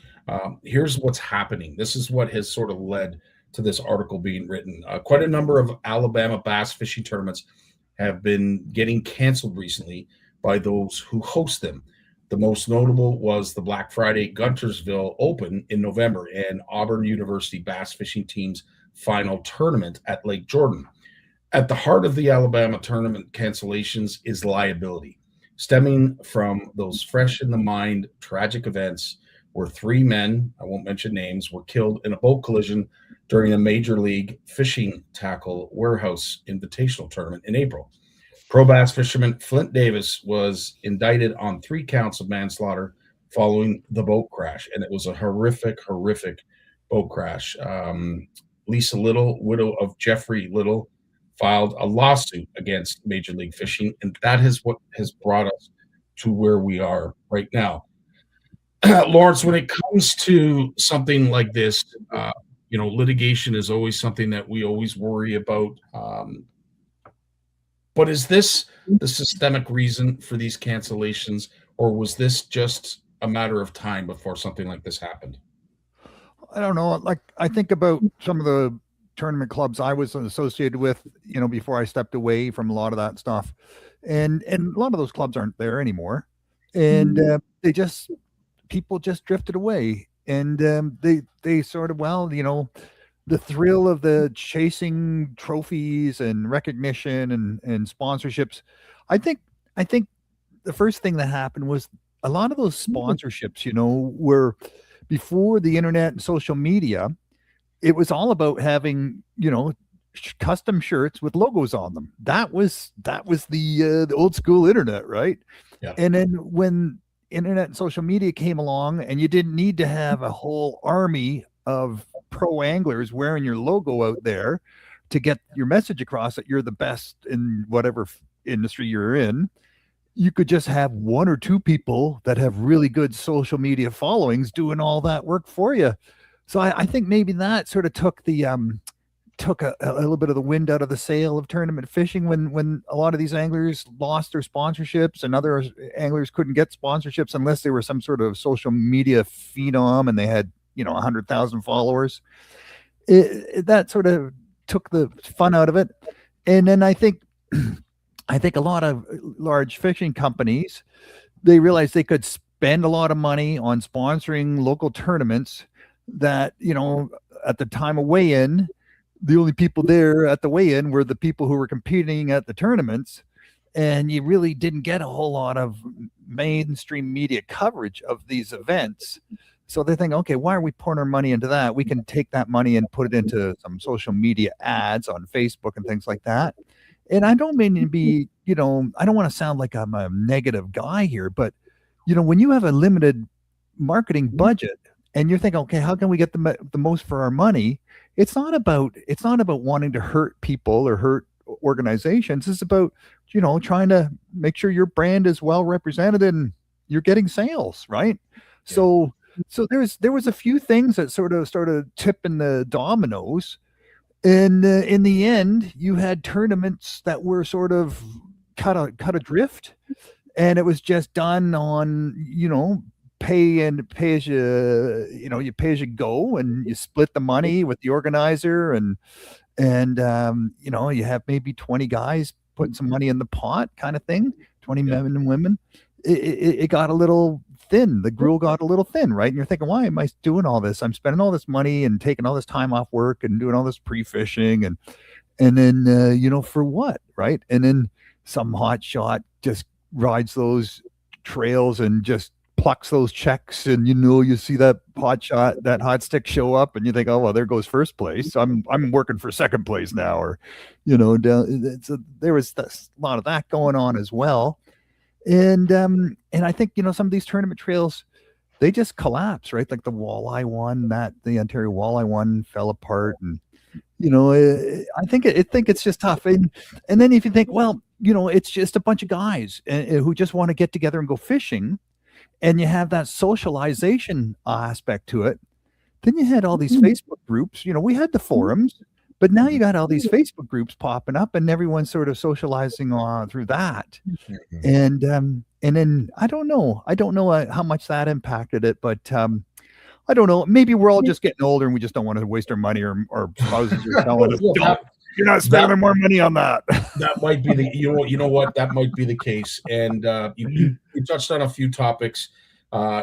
here's what's happening. This is what has sort of led to this article being written. Quite a number of Alabama bass fishing tournaments have been getting canceled recently by those who host them. The most notable was the Black Friday Guntersville Open in November and Auburn University bass fishing team's final tournament at Lake Jordan. At the heart of the Alabama tournament cancellations is liability, stemming from those fresh in the mind tragic events where 3 men, I won't mention names, were killed in a boat collision during a Major League Fishing Tackle Warehouse Invitational Tournament in April. Pro bass fisherman Flint Davis was indicted on 3 counts of manslaughter following the boat crash, and it was a horrific boat crash. Lisa Little, widow of Jeffrey Little, filed a lawsuit against Major League Fishing, and that is what has brought us to where we are right now. Lawrence, when it comes to something like this, litigation is always something that we always worry about. But is this the systemic reason for these cancellations, or was this just a matter of time before something like this happened?
I don't know. Like, I think about some of the tournament clubs I was associated with, before I stepped away from a lot of that stuff. And a lot of those clubs aren't there anymore. And people just drifted away. And they sort of, the thrill of the chasing trophies and recognition and sponsorships. I think the first thing that happened was a lot of those sponsorships, were before the internet and social media. It was all about having, custom shirts with logos on them. That was the old school internet, right?
Yeah.
And then when internet and social media came along, and you didn't need to have a whole army of pro anglers wearing your logo out there to get your message across that you're the best in whatever industry you're in. You could just have 1 or 2 people that have really good social media followings doing all that work for you. So I think maybe that sort of took the took a little bit of the wind out of the sail of tournament fishing when a lot of these anglers lost their sponsorships and other anglers couldn't get sponsorships unless they were some sort of social media phenom and they had 100,000 followers. That sort of took the fun out of it. And then I think a lot of large fishing companies, they realized they could spend a lot of money on sponsoring local tournaments that, at the time of weigh-in, the only people there at the weigh-in were the people who were competing at the tournaments. And you really didn't get a whole lot of mainstream media coverage of these events. So they think, okay, why are we pouring our money into that? We can take that money and put it into some social media ads on Facebook and things like that. And I don't mean to be, I don't want to sound like I'm a negative guy here, but, when you have a limited marketing budget and you're thinking, okay, how can we get the most for our money? It's not about wanting to hurt people or hurt organizations. It's about, trying to make sure your brand is well represented and you're getting sales, right? Yeah. So there was a few things that sort of started tipping the dominoes, and in the end, you had tournaments that were sort of cut adrift, and it was just done on pay as you pay as you go, and you split the money with the organizer, and you have maybe 20 guys putting some money in the pot, kind of thing, 20 men and women. It got a little thin. The gruel got a little thin, right? And you're thinking, why am I doing all this? I'm spending all this money and taking all this time off work and doing all this pre-fishing and then for what, right? And then some hot shot just rides those trails and just plucks those checks, and you see that hot stick show up, and you think, oh well, there goes first place. I'm working for second place now, or there was a lot of that going on as well. And I think some of these tournament trails, they just collapse, right? Like the walleye one, the Ontario walleye one fell apart, and I think it's just tough. And then if you think, well, it's just a bunch of guys who just want to get together and go fishing, and you have that socialization aspect to it. Then you had all these Facebook groups. We had the forums, but now you got all these Facebook groups popping up, and everyone's sort of socializing through that. And then I don't know how much that impacted it, but I don't know. Maybe we're all just getting older and we just don't want to waste our money, or spouses are telling us, you're not spending more money on that.
That might be that might be the case. And you touched on a few topics.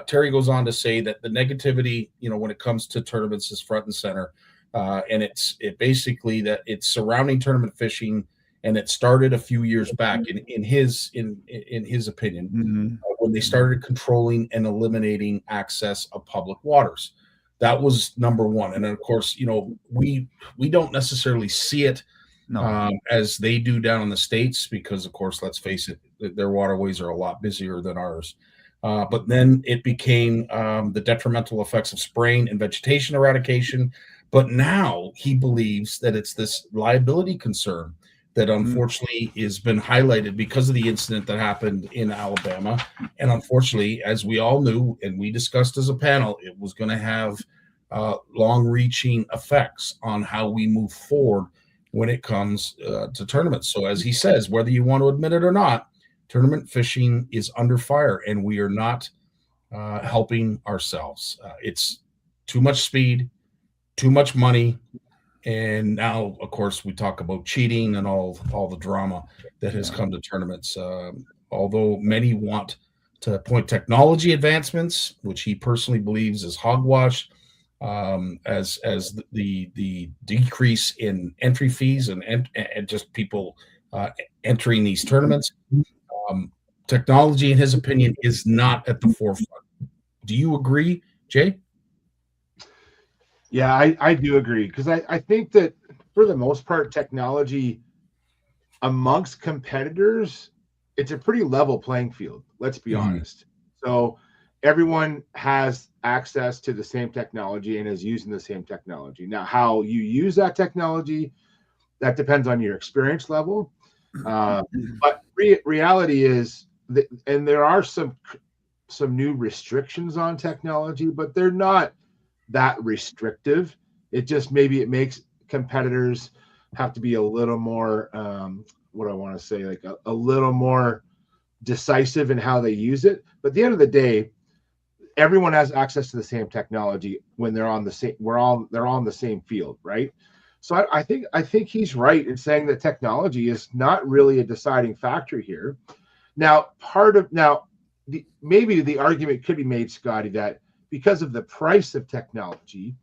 Terry goes on to say that the negativity, when it comes to tournaments, is front and center. And it basically that it's surrounding tournament fishing, and it started a few years back in his opinion, when they started controlling and eliminating access of public waters. That was number one. And then, of course, we don't necessarily see it as they do down in the States, because, of course, let's face it, their waterways are a lot busier than ours. But then it became the detrimental effects of spraying and vegetation eradication. But now he believes that it's this liability concern that unfortunately has been highlighted because of the incident that happened in Alabama. And unfortunately, as we all knew and we discussed as a panel, it was going to have long-reaching effects on how we move forward when it comes to tournaments. So as he says, whether you want to admit it or not, tournament fishing is under fire, and we are not helping ourselves. It's too much speed, too much money, and now, of course, we talk about cheating and all the drama that has come to tournaments. Although many want to point technology advancements, which he personally believes is hogwash, as the decrease in entry fees and just people entering these tournaments. Technology, in his opinion, is not at the forefront. Do you agree, Jay?
Yeah, I do agree, because I think that for the most part, technology amongst competitors, it's a pretty level playing field. Let's be honest. So everyone has access to the same technology and is using the same technology. Now, how you use that technology, that depends on your experience level. But reality is, and there are some new restrictions on technology, but they're not that restrictive. It just maybe it makes competitors have to be a little more, what I want to say, like a little more decisive in how they use it. But at the end of the day, everyone has access to the same technology when they're on the same, they're on the same field, right? So I think he's right in saying that technology is not really a deciding factor here. Now, maybe the argument could be made, Scotty, that because of the price of technology,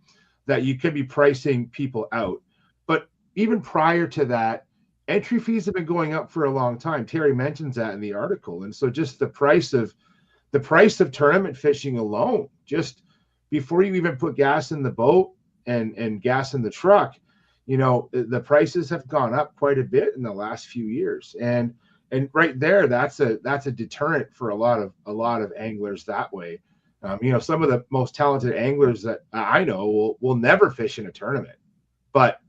that you could be pricing people out. But even prior to that, entry fees have been going up for a long time. Terry mentions that in the article. And so just the price of tournament fishing alone, just before you even put gas in the boat and gas in the truck, you know, the prices have gone up quite a bit in the last few years. And right there, that's a deterrent for a lot of anglers that way. You know, some of the most talented anglers that I know will never fish in a tournament, but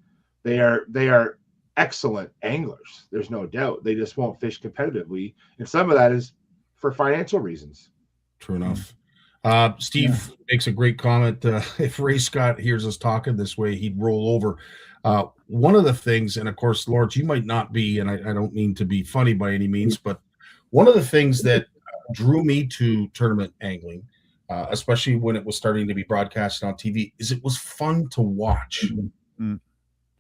they are excellent anglers. There's no doubt. They just won't fish competitively, and some of that is for financial reasons.
True enough. Steve makes a great comment. If Ray Scott hears us talking this way, he'd roll over. One of the things, and of course, Lawrence, you might not be, and I don't mean to be funny by any means, but one of the things that drew me to tournament angling, especially when it was starting to be broadcast on TV, is it was fun to watch.
Mm-hmm.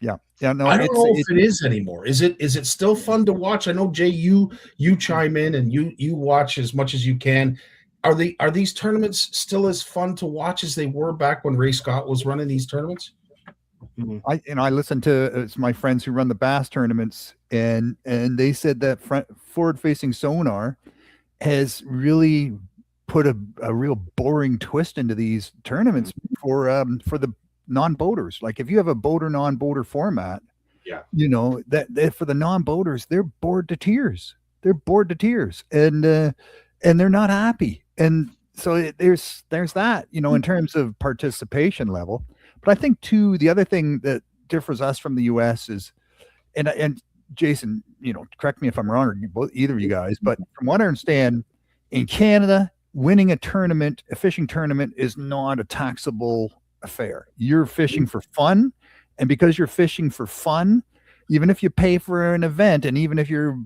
Yeah. No,
I don't know if it is anymore. Is it still fun to watch? I know, Jay, you chime in and you watch as much as you can. Are these tournaments still as fun to watch as they were back when Ray Scott was running these tournaments?
I listened to it's my friends who run the bass tournaments, and they said that forward-facing sonar has really put a real boring twist into these tournaments for the non-boaters. Like if you have a boater non-boater format, you know that for the non-boaters, they're bored to tears. And they're not happy. And so there's that, you know, in terms of participation level. But I think too, the other thing that differs us from the US is, and Jason, you know, correct me if I'm wrong, or either of you guys, but from what I understand, in Canada, winning a fishing tournament is not a taxable affair. You're fishing for fun. And because you're fishing for fun, even if you pay for an event and even if you're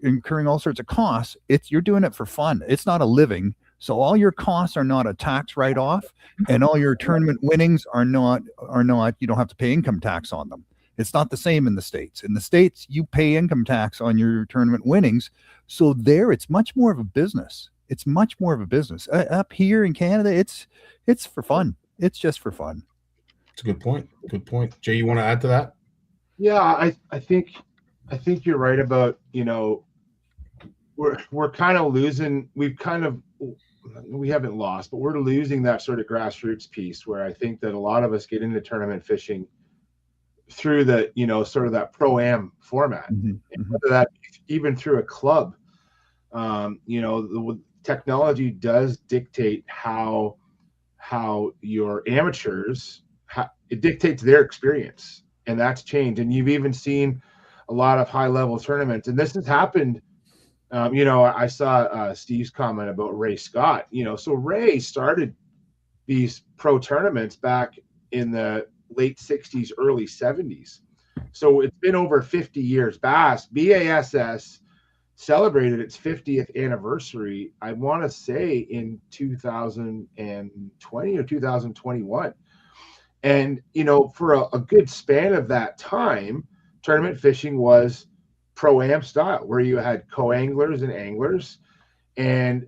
incurring all sorts of costs, you're doing it for fun. It's not a living. So all your costs are not a tax write-off, and all your tournament winnings are not, you don't have to pay income tax on them. It's not the same in the States. In the States, you pay income tax on your tournament winnings. So there, it's much more of a business. Up here in Canada, it's for fun. It's just for fun.
It's a good point. Jay, you want to add to that?
Yeah, I think you're right about, you know, we're kind of losing. We haven't lost, but we're losing that sort of grassroots piece where I think that a lot of us get into tournament fishing through the, you know, sort of that pro-am format, and whether that even through a club. You know, the technology does dictate how your amateurs, it dictates their experience, and that's changed. And you've even seen a lot of high-level tournaments, and this has happened. You know, I saw Steve's comment about Ray Scott. You know, so Ray started these pro tournaments back in the late 60s, early 70s. So it's been over 50 years. BASS celebrated its 50th anniversary, I want to say in 2020 or 2021. And, you know, for a good span of that time, tournament fishing was pro-am style, where you had co-anglers and anglers. And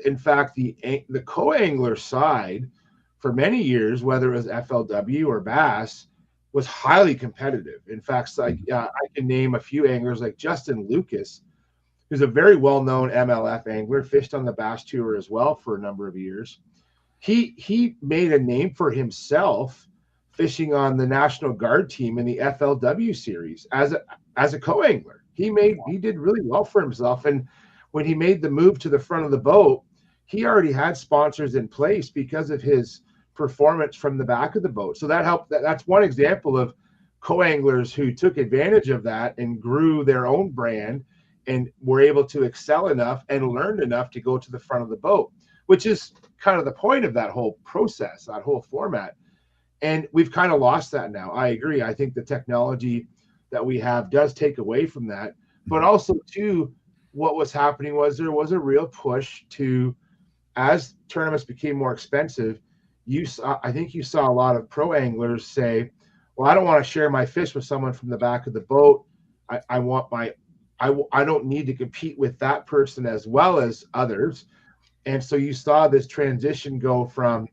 in fact, the co-angler side for many years, whether it was FLW or bass, was highly competitive. In fact, I can name a few anglers like Justin Lucas, who's a very well-known MLF angler, fished on the Bass Tour as well for a number of years. He made a name for himself fishing on the National Guard team in the FLW series as a co-angler. He did really well for himself. And when he made the move to the front of the boat, he already had sponsors in place because of his performance from the back of the boat. So that helped. That's one example of co-anglers who took advantage of that and grew their own brand and were able to excel enough and learned enough to go to the front of the boat, which is kind of the point of that whole process, that whole format. And we've kind of lost that now. I agree. I think the technology that we have does take away from that. But also, too, what was happening was there was a real push to, as tournaments became more expensive, I think you saw a lot of pro anglers say, well, I don't want to share my fish with someone from the back of the boat. I don't need to compete with that person as well as others. And so you saw this transition go from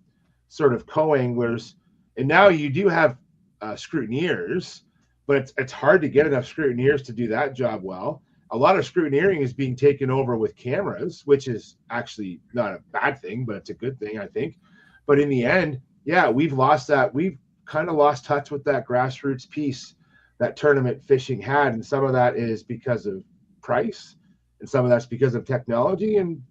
sort of co-anglers, and now you do have scrutineers, but it's hard to get enough scrutineers to do that job well. A lot of scrutineering is being taken over with cameras, which is actually not a bad thing, but it's a good thing, I think. But in the end, yeah, we've lost that. We've kind of lost touch with that grassroots piece that tournament fishing had. And some of that is because of price, and some of that's because of technology, and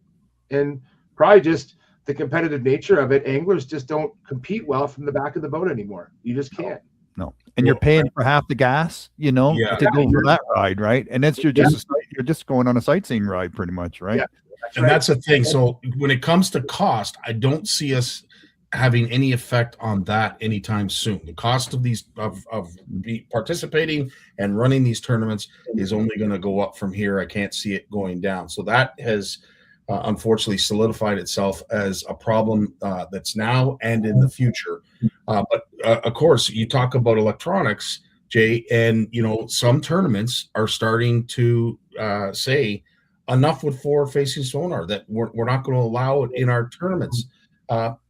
probably just the competitive nature of it. Anglers just don't compete well from the back of the boat anymore. You just can't.
No. And you're paying for half the gas, to go for that ride, right? And that's you're just going on a sightseeing ride pretty much, right?
Yeah,
that's the thing. So when it comes to cost, I don't see us having any effect on that anytime soon. The cost of these of participating and running these tournaments is only going to go up from here. I can't see it going down. So that has unfortunately solidified itself as a problem that's now and in the future. But of course, you talk about electronics, Jay, and some tournaments are starting to say enough with forward-facing sonar, that we're not going to allow it in our tournaments.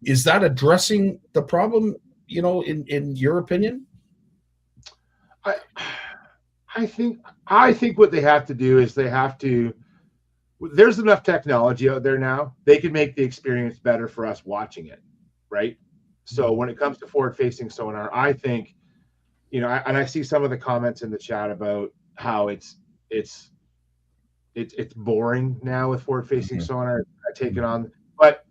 Is that addressing the problem, in your opinion?
I think what they have to do is there's enough technology out there now. They can make the experience better for us watching it, right? So when it comes to forward-facing sonar, I think, and I see some of the comments in the chat about how it's boring now with forward-facing sonar. I take it on, but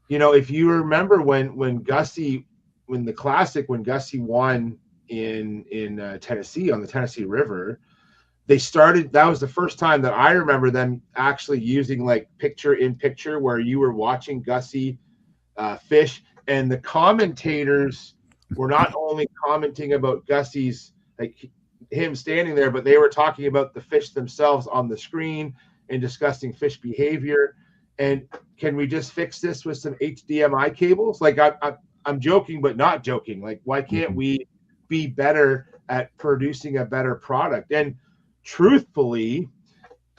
if you remember when Gussie won in Tennessee on the Tennessee River, that was the first time that I remember them actually using like picture in picture, where you were watching Gussie fish, and the commentators were not only commenting about Gussie's, like him standing there, but they were talking about the fish themselves on the screen and discussing fish behavior. And can we just fix this with some HDMI cables? Like I'm joking, but not joking. Like, why can't we be better at producing a better product? And truthfully,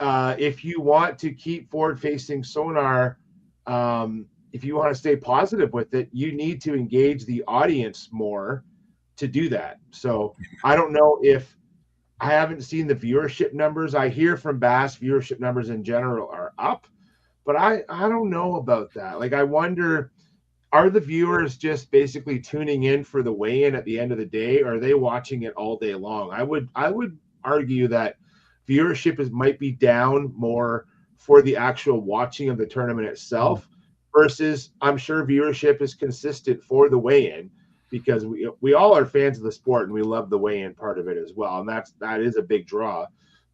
if you want to keep forward-facing sonar, if you want to stay positive with it, you need to engage the audience more to do that. So I don't know if I haven't seen the viewership numbers. I hear from Bass viewership numbers in general are up, but I don't know about that. Like, I wonder, are the viewers just basically tuning in for the weigh-in at the end of the day, or are they watching it all day long? I would argue that viewership might be down more for the actual watching of the tournament itself, versus I'm sure viewership is consistent for the weigh-in, because we all are fans of the sport and we love the weigh-in part of it as well, and that is a big draw.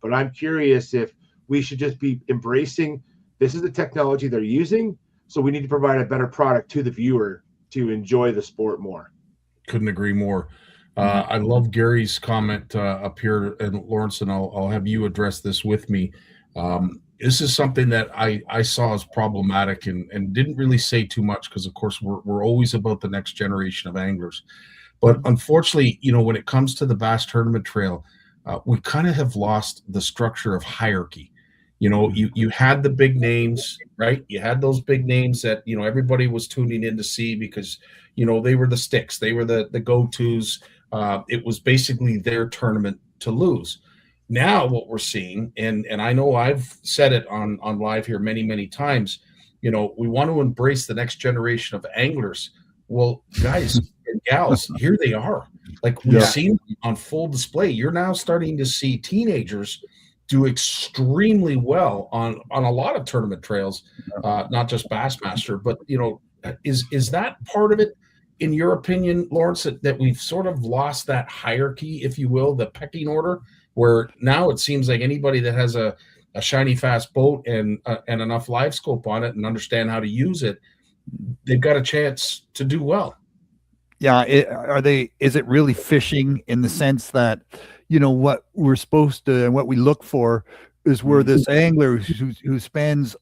But I'm curious if we should just be embracing this is the technology they're using, so we need to provide a better product to the viewer to enjoy the sport more.
Couldn't agree more. I love Gary's comment up here, and Lawrence, and I'll have you address this with me. This is something that I saw as problematic and didn't really say too much, because of course we're always about the next generation of anglers. But unfortunately, when it comes to the Bass Tournament Trail, we kind of have lost the structure of hierarchy. You had the big names, right? You had those big names that, everybody was tuning in to see, because, they were the sticks. They were the go-tos. It was basically their tournament to lose. Now what we're seeing, and I know I've said it on live here many, many times, we want to embrace the next generation of anglers. Well, guys and gals, here they are. Like, we've seen them on full display. You're now starting to see teenagers do extremely well on a lot of tournament trails, not just Bassmaster, but is that part of it, in your opinion, Lawrence, that we've sort of lost that hierarchy, if you will, the pecking order, where now it seems like anybody that has a shiny fast boat and enough live scope on it and understand how to use it, they've got a chance to do well?
Yeah, is it really fishing in the sense that, what we're supposed to and what we look for is where this angler who spends,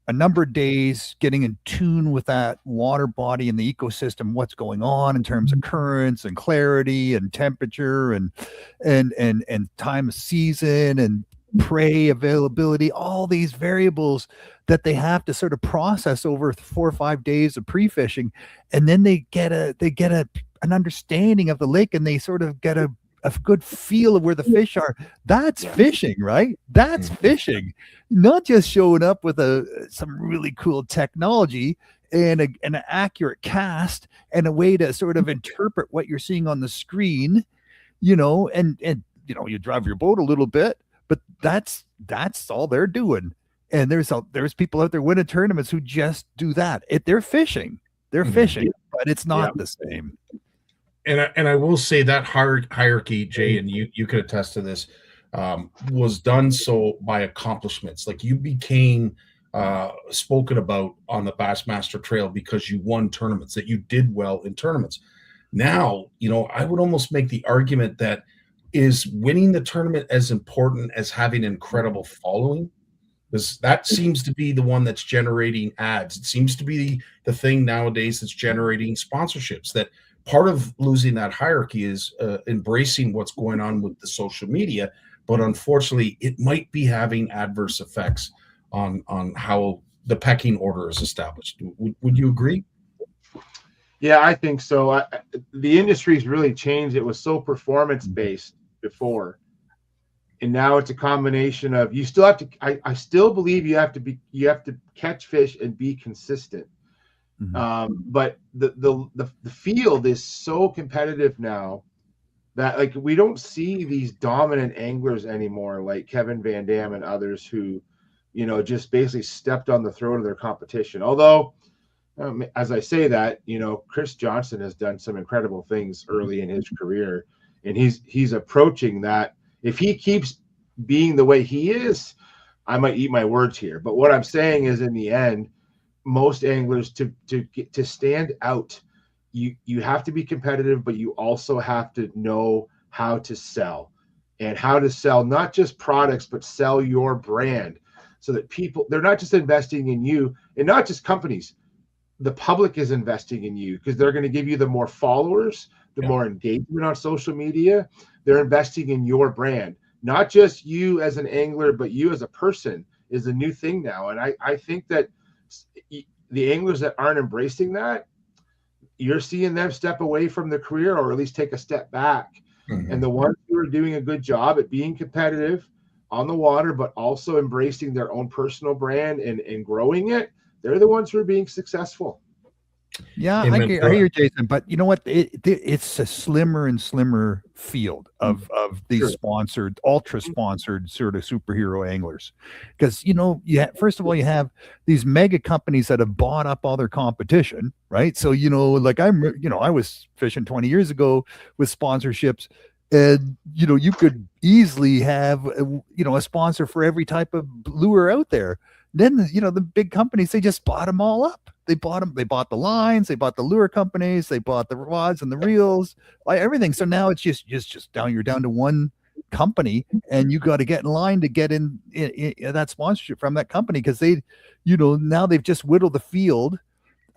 a number of days getting in tune with that water body and the ecosystem, what's going on in terms of currents and clarity and temperature and time of season and prey availability, all these variables that they have to sort of process over 4 or 5 days of pre-fishing, and then they get an understanding of the lake, and they sort of get a good feel of where the fish are. That's fishing, right? That's fishing, not just showing up with some really cool technology and an accurate cast and a way to sort of interpret what you're seeing on the screen, and you drive your boat a little bit, but that's all they're doing. And there's people out there winning tournaments who just do that. They're fishing, but it's not the same.
And I will say that hierarchy, Jay, and you could attest to this, was done so by accomplishments. Like, you became spoken about on the Bassmaster Trail because you won tournaments, that you did well in tournaments. Now, I would almost make the argument that, is winning the tournament as important as having an incredible following? Because that seems to be the one that's generating ads. It seems to be the thing nowadays that's generating sponsorships. That part of losing that hierarchy is embracing what's going on with the social media, but unfortunately, it might be having adverse effects on how the pecking order is established. Would you agree?
Yeah, I think so. The industry's really changed. It was so performance-based before, and now it's a combination of, you still have to, I still believe you have to catch fish and be consistent. But the field is so competitive now that, like, we don't see these dominant anglers anymore, like Kevin Van Dam and others who, just basically stepped on the throat of their competition. Although, as I say that, Chris Johnson has done some incredible things early in his career, and he's approaching that. If he keeps being the way he is, I might eat my words here. But what I'm saying is, in the end, most anglers, to stand out, you have to be competitive, but you also have to know how to sell, and how to sell not just products, but sell your brand, so that they're not just investing in you, and not just companies. The public is investing in you because they're going to give you the more followers, the more engagement on social media. They're investing in your brand, not just you as an angler, but you as a person is a new thing now. And I think that the anglers that aren't embracing that, you're seeing them step away from their career, or at least take a step back. And the ones who are doing a good job at being competitive on the water, but also embracing their own personal brand and growing it, they're the ones who are being successful.
Yeah, I hear you, Jason. But you know what? It's a slimmer and slimmer field of these sponsored, ultra sponsored sort of superhero anglers. Because, first of all, you have these mega companies that have bought up all their competition, right? So, like I was fishing 20 years ago with sponsorships, and, you could easily have, a sponsor for every type of lure out there. Then, the big companies, they just bought them all up. They bought the lines, they bought the lure companies, they bought the rods and the reels, everything. So now it's just you're down to one company, and you got to get in line to get in that sponsorship from that company, because they, now they've just whittled the field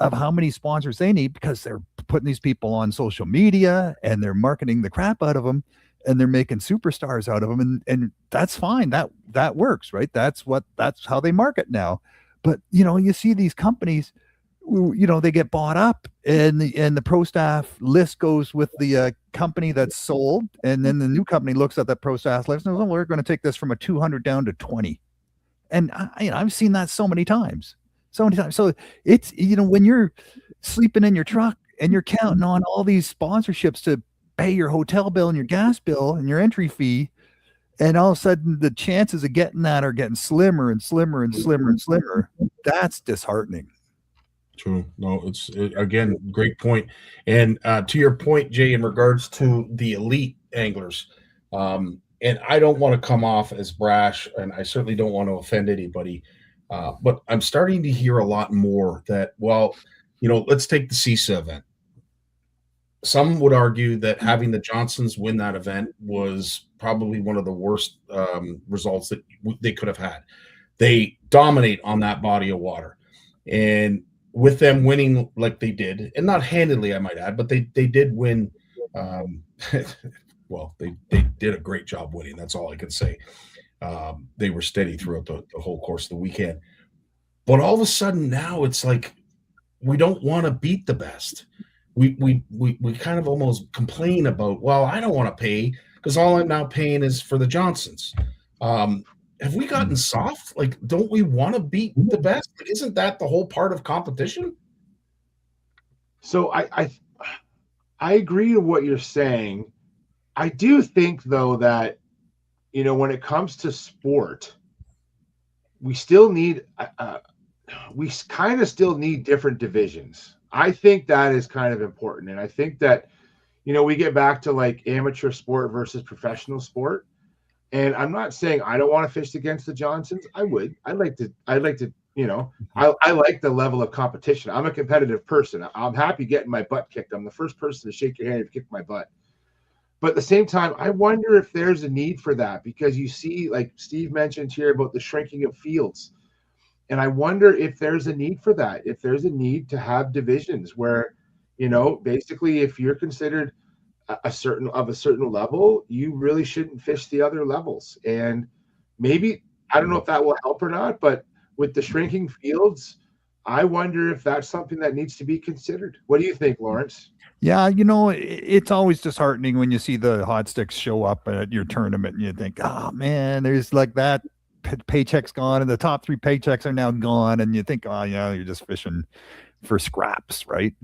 of how many sponsors they need, because they're putting these people on social media and they're marketing the crap out of them, and they're making superstars out of them, and that's fine. That works, right? That's how they market now. But you see these companies, they get bought up, and the pro staff list goes with the company that's sold, and then the new company looks at that pro staff list and goes, "Oh, we're going to take this from a 200 down to 20." And I've seen that so many times. So it's, when you're sleeping in your truck and you're counting on all these sponsorships to pay your hotel bill and your gas bill and your entry fee, and all of a sudden the chances of getting that are getting slimmer and slimmer and slimmer and slimmer, that's disheartening.
True. No, again, great point. And to your point, Jay, in regards to the elite anglers, and I don't want to come off as brash, and I certainly don't want to offend anybody, but I'm starting to hear a lot more that, let's take the CISA event. some would argue that having the Johnsons win that event was probably one of the worst results that they could have had. They dominate on that body of water, and with them winning like they did, and not handedly, I might add, but they did win. Well, they did a great job winning. That's all I can say. They were steady throughout the whole course of the weekend. But all of a sudden now it's like we don't want to beat the best. We kind of almost complain about, well, I don't want to pay because all I'm now paying is for the Johnsons. Have we gotten soft? Like, don't we want to beat the best? Like, isn't that the whole part of competition?
So I agree with what you're saying. I do think though that, you know, when it comes to sport, we still need we kind of still need different divisions. I think that is kind of important. And I think that, you know, we get back to like amateur sport versus professional sport. And I'm not saying I don't want to fish against the Johnsons. I would. I'd like to, you know, I like the level of competition. I'm a competitive person. I'm happy getting my butt kicked. I'm the first person to shake your hand and kick my butt. But at the same time, I wonder if there's a need for that, because you see, like Steve mentioned here about the shrinking of fields. And I wonder if there's a need for that, if there's a need to have divisions where, you know, basically if you're considered a certain level, you really shouldn't fish the other levels. And maybe, I don't know if that will help or not, but with the shrinking fields, I wonder if that's something that needs to be considered. What do you think, Lawrence?
Yeah, you know, it's always disheartening when you see the hot sticks show up at your tournament and you think, oh man, there's like that paycheck's gone and the top 3 paychecks are now gone. And you think, oh yeah, you're just fishing for scraps, right?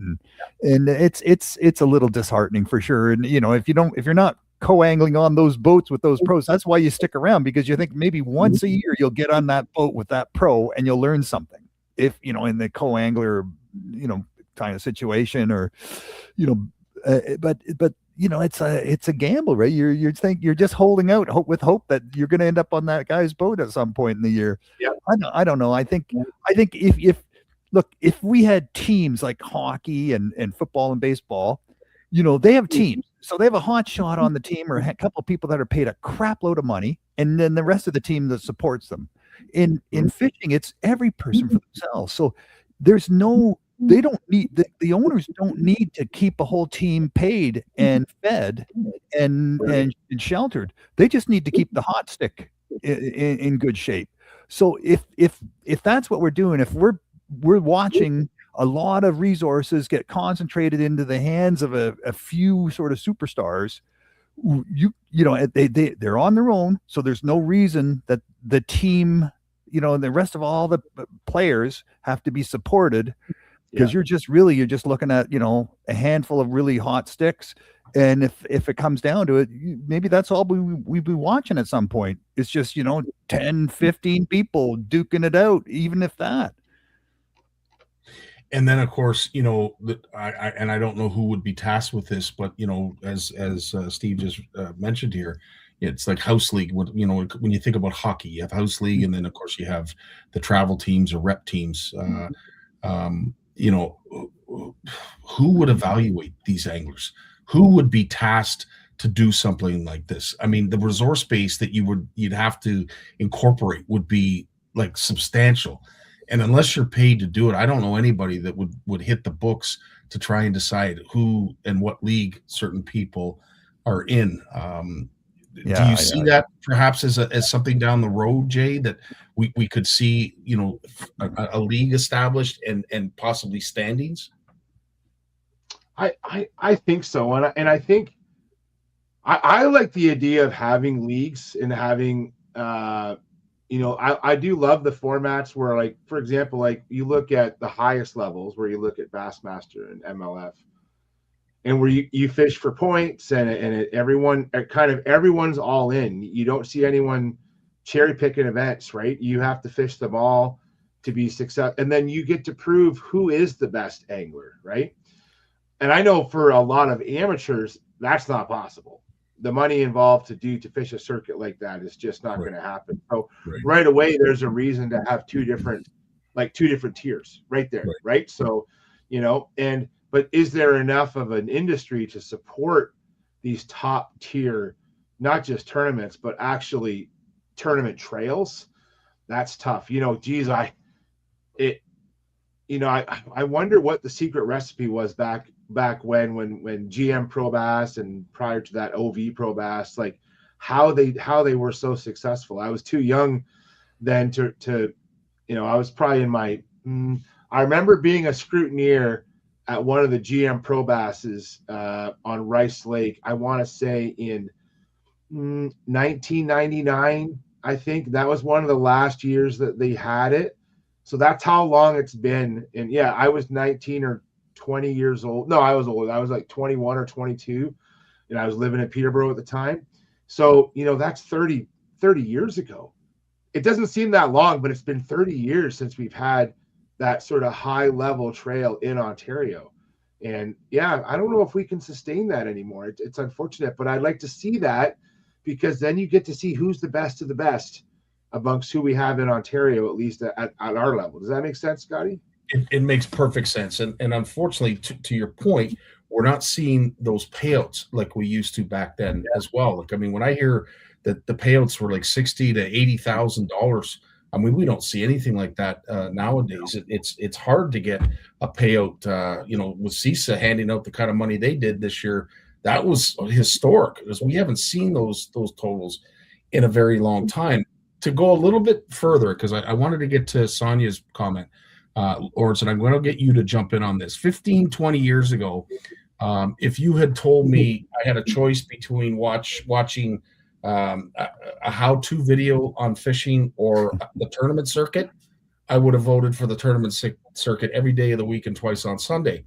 And it's a little disheartening for sure. And you know, if you're not co-angling on those boats with those pros, that's why you stick around, because you think maybe once a year you'll get on that boat with that pro and you'll learn something. If, you know, in the co-angler, you know, kind of situation, or, you know, but you know, it's a gamble, right? You're just holding out with hope that you're going to end up on that guy's boat at some point in the year.
Yeah.
I don't know. I think if we had teams like hockey and football and baseball, you know, they have teams. So they have a hot shot on the team or a couple of people that are paid a crap load of money, and then the rest of the team that supports them. In fishing, it's every person for themselves. So there's no, they don't need, the owners don't need to keep a whole team paid and fed and sheltered. They just need to keep the hot stick in good shape. So if that's what we're doing, if we're watching a lot of resources get concentrated into the hands of a few sort of superstars, you know, they're on their own. So there's no reason that the team, you know, and the rest of all the players have to be supported, because you're just looking at, you know, a handful of really hot sticks. And if it comes down to it, maybe that's all we'd be watching at some point. It's just, you know, 10, 15 people duking it out, even if that.
And then, of course, you know, I don't know who would be tasked with this, but you know, as Steve just mentioned here, it's like house league. You know, when you think about hockey, you have house league, and then of course you have the travel teams or rep teams. You know, who would evaluate these anglers? Who would be tasked to do something like this? I mean, the resource base that you'd have to incorporate would be like substantial. And unless you're paid to do it, I don't know anybody that would hit the books to try and decide who and what league certain people are in. Do you see that perhaps as something down the road, Jay, that we could see, you know, a league established and possibly standings?
I think so. And I think I like the idea of having leagues and having, you know, I do love the formats where, like, for example, like you look at the highest levels where you look at Bassmaster and MLF, and where you fish for points and everyone's all in. You don't see anyone cherry picking events, right? You have to fish them all to be successful. And then you get to prove who is the best angler, right? And I know for a lot of amateurs, that's not possible. The money involved to fish a circuit like that is just not going to happen. So right away, there's a reason to have two different tiers right there. Right. So, you know, but is there enough of an industry to support these top tier, not just tournaments, but actually tournament trails? That's tough. Geez, I wonder what the secret recipe was back when GM Pro Bass and prior to that OV Pro Bass, like how they were so successful. I was too young then to I was probably in my I remember being a scrutineer at one of the GM Pro Basses on Rice Lake. I want to say in 1999. I think that was one of the last years that they had it. So that's how long it's been. And yeah, I was 19 or 20 years old. No, I was old. I was like 21 or 22. And I was living in Peterborough at the time. So, that's 30 years ago. It doesn't seem that long, but it's been 30 years since we've had that sort of high level trail in Ontario. And yeah, I don't know if we can sustain that anymore. It's unfortunate, but I'd like to see that, because then you get to see who's the best of the best amongst who we have in Ontario, at least at our level. Does that make sense, Scotty?
It makes perfect sense. And unfortunately, to your point, we're not seeing those payouts like we used to back then as well. Like, I mean, when I hear that the payouts were like $60,000 to $80,000, I mean, we don't see anything like that nowadays. It's hard to get a payout. With CISA handing out the kind of money they did this year, that was historic, because we haven't seen those totals in a very long time. To go a little bit further, because I wanted to get to Sonia's comment, Lawrence, and I'm going to get you to jump in on this. 15, 20 years ago, if you had told me I had a choice between watching a how-to video on fishing or the tournament circuit, I would have voted for the tournament circuit every day of the week and twice on Sunday.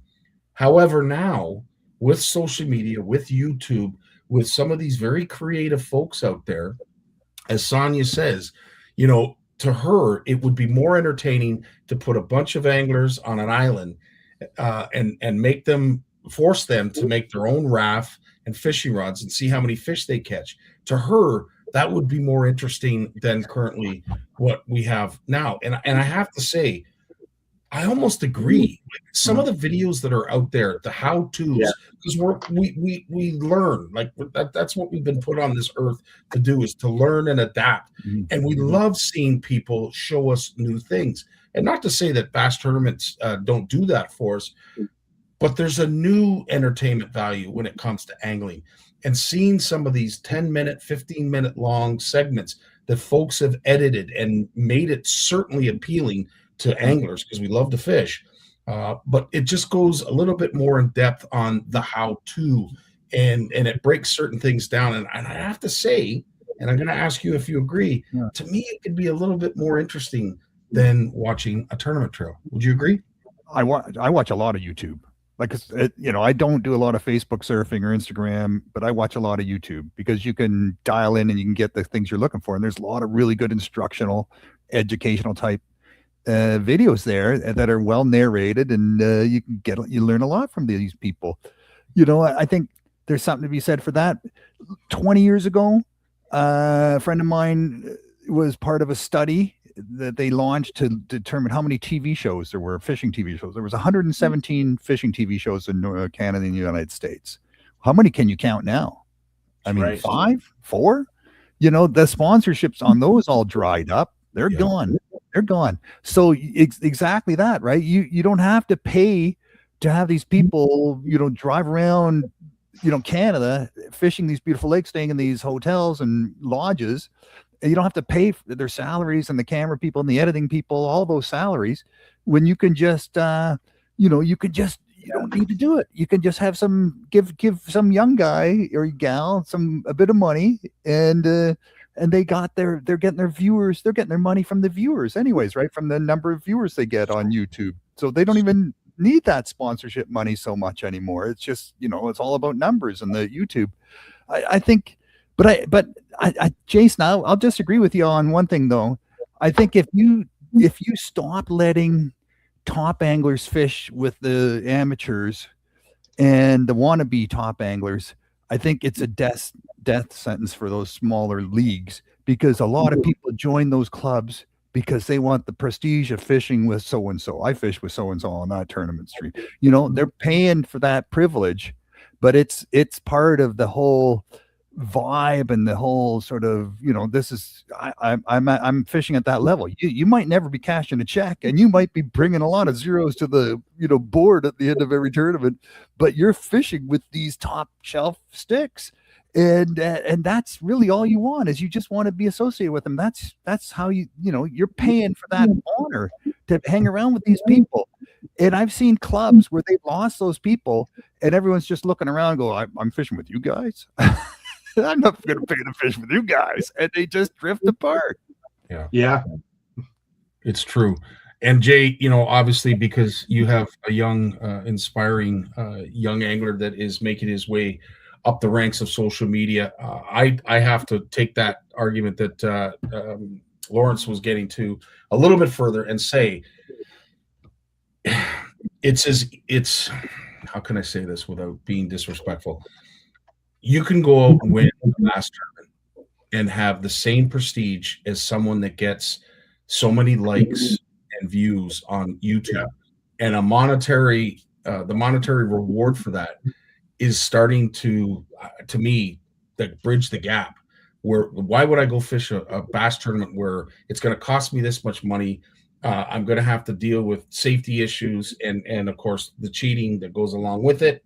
However, now, with social media, with YouTube, with some of these very creative folks out there, as Sonia says, to her, it would be more entertaining to put a bunch of anglers on an island and force them to make their own raft and fishing rods and see how many fish they catch. To her, that would be more interesting than currently what we have now. And I have to say, I almost agree. Some of the videos that are out there, the how-tos, because we learn. Like that's what we've been put on this earth to do, is to learn and adapt. And we love seeing people show us new things. And not to say that bass tournaments don't do that for us, but there's a new entertainment value when it comes to angling. And seeing some of these 10-minute, 15-minute long segments that folks have edited and made it certainly appealing to anglers, because we love to fish, but it just goes a little bit more in depth on the how-to, and it breaks certain things down. And I have to say, and I'm going to ask you if you agree, to me it could be a little bit more interesting than watching a tournament trail. Would you agree?
I watch a lot of YouTube. Like, I don't do a lot of Facebook surfing or Instagram, but I watch a lot of YouTube, because you can dial in and you can get the things you're looking for. And there's a lot of really good instructional, educational type videos there that are well narrated, and you learn a lot from these people. I think there's something to be said for that. 20 years ago, a friend of mine was part of a study that they launched to determine how many TV shows there were, fishing TV shows. There was 117 fishing TV shows in Canada and the United States. How many can you count now? I mean, 5, 4? The sponsorships on those all dried up. They're gone. They're gone. So exactly that, right? You don't have to pay to have these people, drive around, Canada, fishing these beautiful lakes, staying in these hotels and lodges. And you don't have to pay for their salaries and the camera people and the editing people, all those salaries, when you can just, you don't need to do it. You can just have give some young guy or gal a bit of money, and they're getting their viewers. They're getting their money from the viewers anyways, right? From the number of viewers they get on YouTube. So they don't even need that sponsorship money so much anymore. It's just, it's all about numbers and the YouTube. I think, but Jason, I'll disagree with you on one thing though. I think if you stop letting top anglers fish with the amateurs and the wannabe top anglers, I think it's a death sentence for those smaller leagues, because a lot of people join those clubs because they want the prestige of fishing with so and so. I fish with so and so on that tournament stream. They're paying for that privilege, but it's part of the whole vibe and the whole sort of, this is I'm fishing at that level. You might never be cashing a check, and you might be bringing a lot of zeros to the board at the end of every tournament, but you're fishing with these top shelf sticks. And that's really all you want, is you just want to be associated with them. That's how you're paying for that honor to hang around with these people. And I've seen clubs where they've lost those people, and everyone's just looking around and go, I'm fishing with you guys. I'm not going to pay to fish with you guys. And they just drift apart.
Yeah.
It's true. And Jay, obviously, because you have a young, inspiring young angler that is making his way up the ranks of social media, I have to take that argument that Lawrence was getting to a little bit further and say, it's how can I say this without being disrespectful? You can go out and win a mass tournament and have the same prestige as someone that gets so many likes and views on YouTube, and the monetary reward for that is starting to me, that bridge the gap. Why would I go fish a bass tournament where it's going to cost me this much money? I'm going to have to deal with safety issues and of course the cheating that goes along with it,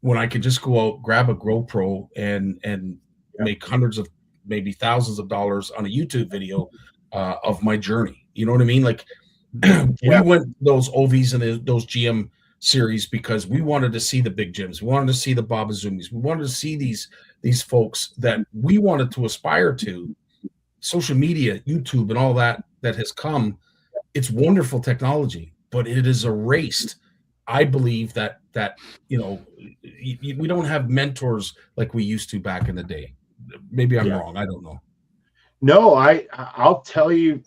when I could just go out, grab a GoPro and make hundreds of, maybe thousands of dollars on a YouTube video of my journey. You know what I mean? Like we went those OVs and those GM series because we wanted to see the big gyms. We wanted to see the Babazumis. We wanted to see these folks that we wanted to aspire to. Social media, YouTube, and all that has come. It's wonderful technology, but it is erased. I believe that we don't have mentors like we used to back in the day. Maybe I'm wrong. I don't know.
No, I'll tell you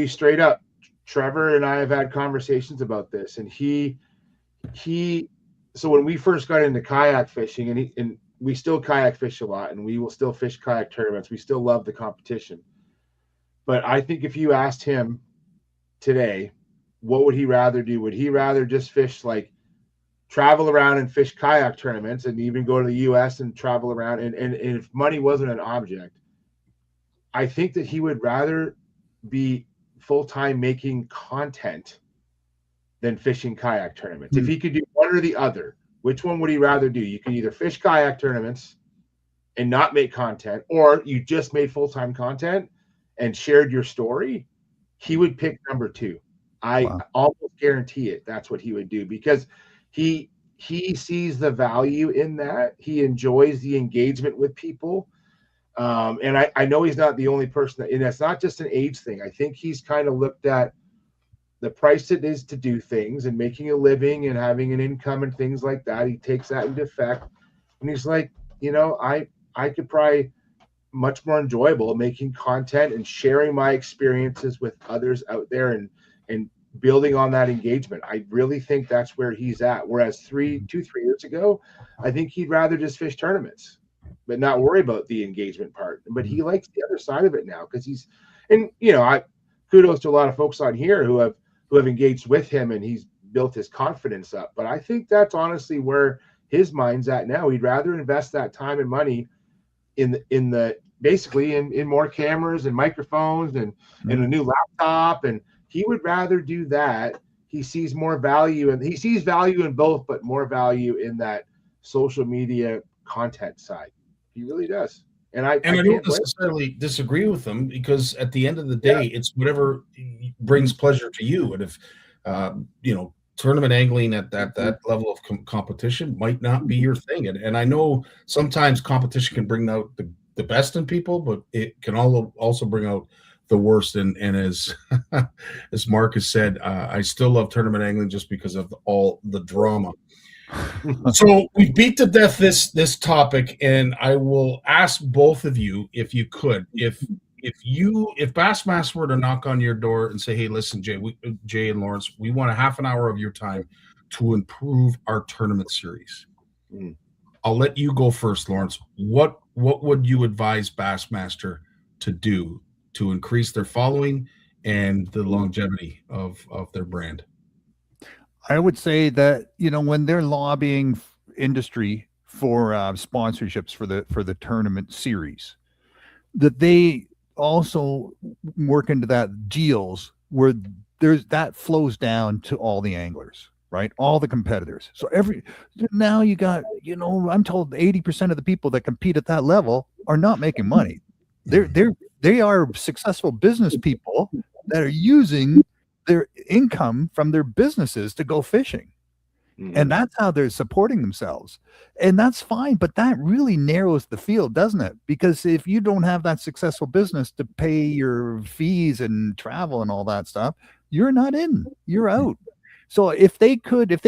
straight up. Trevor and I have had conversations about this, and he so when we first got into kayak fishing, and we still kayak fish a lot, and we will still fish kayak tournaments. We still love the competition. But I think if you asked him today, what would he rather do? Would he rather just fish, like travel around and fish kayak tournaments and even go to the US and travel around? And if money wasn't an object, I think that he would rather be full-time making content than fishing kayak tournaments. If he could do one or the other, which one would he rather do? You can either fish kayak tournaments and not make content, or you just made full-time content and shared your story. He would pick number two. I almost guarantee it. That's what he would do, because he sees the value in that. He enjoys the engagement with people. And I know he's not the only person and it's not just an age thing. I think he's kind of looked at the price it is to do things and making a living and having an income and things like that. He takes that into effect, and he's like, I could probably much more enjoyable making content and sharing my experiences with others out there and building on that engagement. I really think that's where he's at. Whereas 3 years ago, I think he'd rather just fish tournaments, but not worry about the engagement part. But he likes the other side of it now, because I kudos to a lot of folks on here who have engaged with him, and he's built his confidence up. But I think that's honestly where his mind's at now. He'd rather invest that time and money in more cameras and microphones and a new laptop, and he would rather do that. He sees more value, and he sees value in both, but more value in that social media content side. He really does. And I don't
necessarily disagree with them, because at the end of the day, it's whatever brings pleasure to you. And if tournament angling at that level of competition might not be your thing, and I know sometimes competition can bring out the best in people, but it can also bring out the worst. And as as Mark has said, I still love tournament angling just because of all the drama. So we beat to death this topic, and I will ask both of you, if you could, if Bassmaster were to knock on your door and say, hey, listen, Jay and Lawrence, we want a half an hour of your time to improve our tournament series. I'll let you go first, Lawrence. What would you advise Bassmaster to do to increase their following and the longevity of their brand?
I would say that, when they're lobbying industry for sponsorships for the tournament series, that they also work into that deals where that flows down to all the anglers, right? All the competitors. So now you got, I'm told 80% of the people that compete at that level are not making money. They are successful business people that are using their income from their businesses to go fishing. And that's how they're supporting themselves. And that's fine, but that really narrows the field, doesn't it? Because if you don't have that successful business to pay your fees and travel and all that stuff, you're not in, you're out. So if they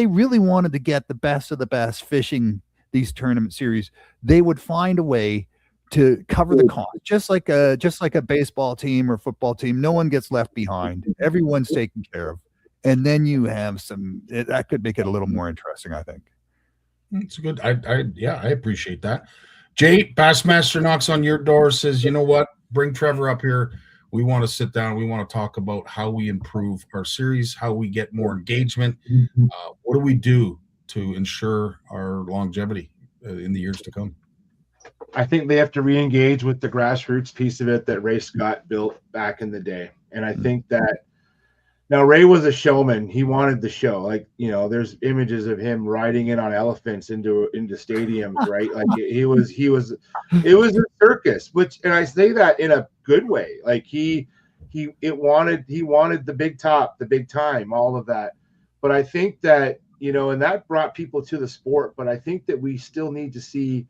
really wanted to get the best of the best fishing these tournament series, they would find a way to cover the cost, just like a baseball team or football team. No one gets left behind. Everyone's taken care of. And then you have that could make it a little more interesting, I think.
It's good. I appreciate that. Jay, Bassmaster knocks on your door, says, you know what? Bring Trevor up here. We want to sit down. We want to talk about how we improve our series, how we get more engagement. What do we do to ensure our longevity in the years to come?
I think they have to re-engage with the grassroots piece of it that Ray Scott built back in the day. And I think that now Ray was a showman. He wanted the show. Like, there's images of him riding in on elephants into stadiums, right? Like it was a circus, and I say that in a good way. Like he wanted the big top, the big time, all of that. But I think that, and that brought people to the sport, but I think that we still need to see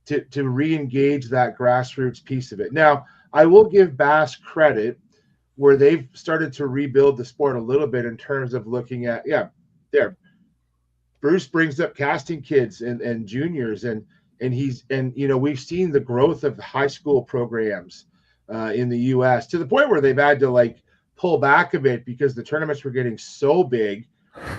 to re-engage that grassroots piece of it. Now, I will give Bass credit where they've started to rebuild the sport a little bit in terms of looking at, Bruce brings up casting kids and juniors and we've seen the growth of high school programs in the US to the point where they've had to pull back a bit because the tournaments were getting so big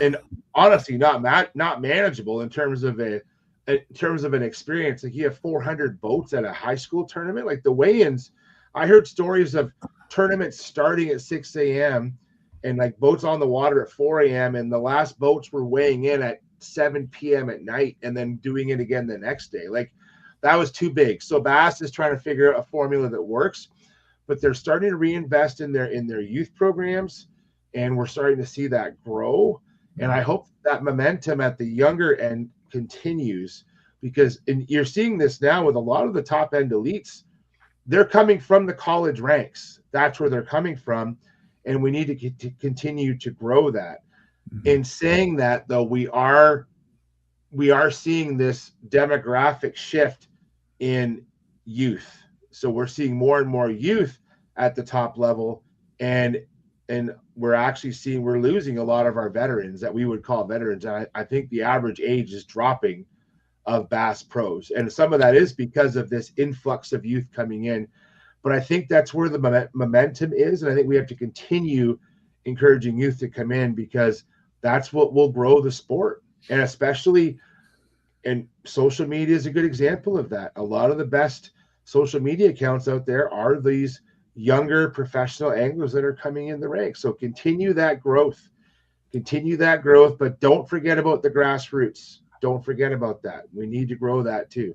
and honestly not manageable in terms of an experience. Like you have 400 boats at a high school tournament, like the weigh-ins. I heard stories of tournaments starting at 6 a.m. and boats on the water at 4 a.m. and the last boats were weighing in at 7 p.m. at night and then doing it again the next day. That was too big. So Bass is trying to figure out a formula that works, but they're starting to reinvest in their youth programs, and we're starting to see that grow. And I hope that momentum at the younger end continues, because you're seeing this now with a lot of the top end elites. They're coming from the college ranks. That's where they're coming from. And we need to continue to grow that. In saying that, though, we are seeing this demographic shift in youth. So we're seeing more and more youth at the top level. And we're losing a lot of our veterans that we would call veterans. And I think the average age is dropping of bass pros. And some of that is because of this influx of youth coming in. But I think that's where the momentum is. And I think we have to continue encouraging youth to come in, because that's what will grow the sport. And especially, and social media is a good example of that. A lot of the best social media accounts out there are these younger professional anglers that are coming in the ranks. So continue that growth, but don't forget about the grassroots. Don't forget about that. We need to grow that too.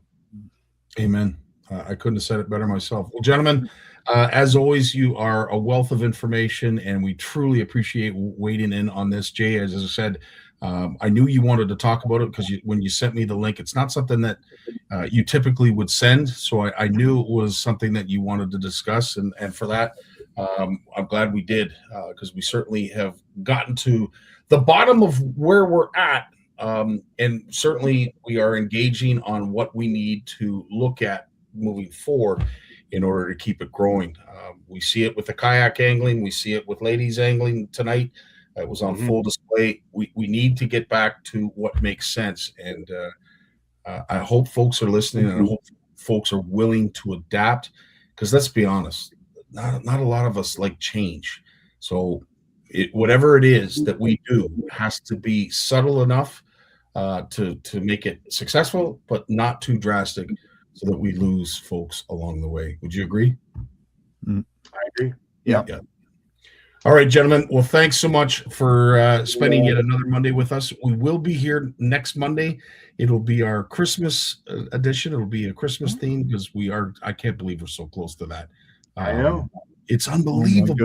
Amen. I couldn't have said it better myself. Well, gentlemen, as always, you are a wealth of information, and we truly appreciate wading in on this. Jay, as I said, I knew you wanted to talk about it because when you sent me the link, it's not something that you typically would send. So I knew it was something that you wanted to discuss. And for that, I'm glad we did, because we certainly have gotten to the bottom of where we're at. And certainly we are engaging on what we need to look at moving forward in order to keep it growing. We see it with the kayak angling. We see it with ladies angling tonight. It was on full display. We need to get back to what makes sense. And I hope folks are listening, and I hope folks are willing to adapt, because let's be honest, not a lot of us like change. So whatever it is that we do has to be subtle enough to make it successful, but not too drastic, so that we lose folks along the way. Would you agree?
I agree.
Yeah.
All right, gentlemen. Well, thanks so much for spending yet another Monday with us. We will be here next Monday. It'll be our Christmas edition. It'll be a Christmas theme because I can't believe we're so close to that.
I know.
It's unbelievable.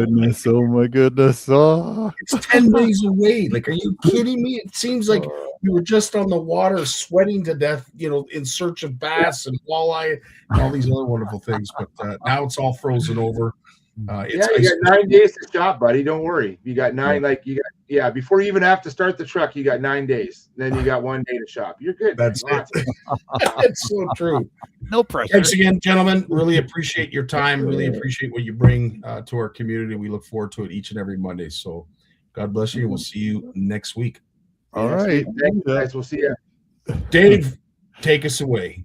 Oh my goodness. Oh.
It's 10 days away. Like, are you kidding me? It seems like we were just on the water sweating to death, in search of bass and walleye and all these other wonderful things. But now it's all frozen over.
You got 9 days to shop, buddy. Don't worry. You got 9, before you even have to start the truck, you got 9 days. Then you got 1 day to shop. You're good.
That's it. It's so true.
No pressure.
Thanks again, gentlemen. Really appreciate your time. Really appreciate what you bring to our community. We look forward to it each and every Monday. So God bless you. We'll see you next week.
All right.
Thank you, guys. We'll see you.
Dave, take us away.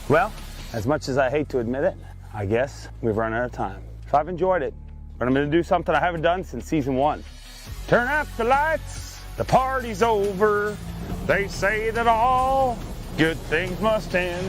Well, as much as I hate to admit it, I guess we've run out of time. So I've enjoyed it, but I'm going to do something I haven't done since season 1. Turn out the lights, the party's over. They say that all good things must end.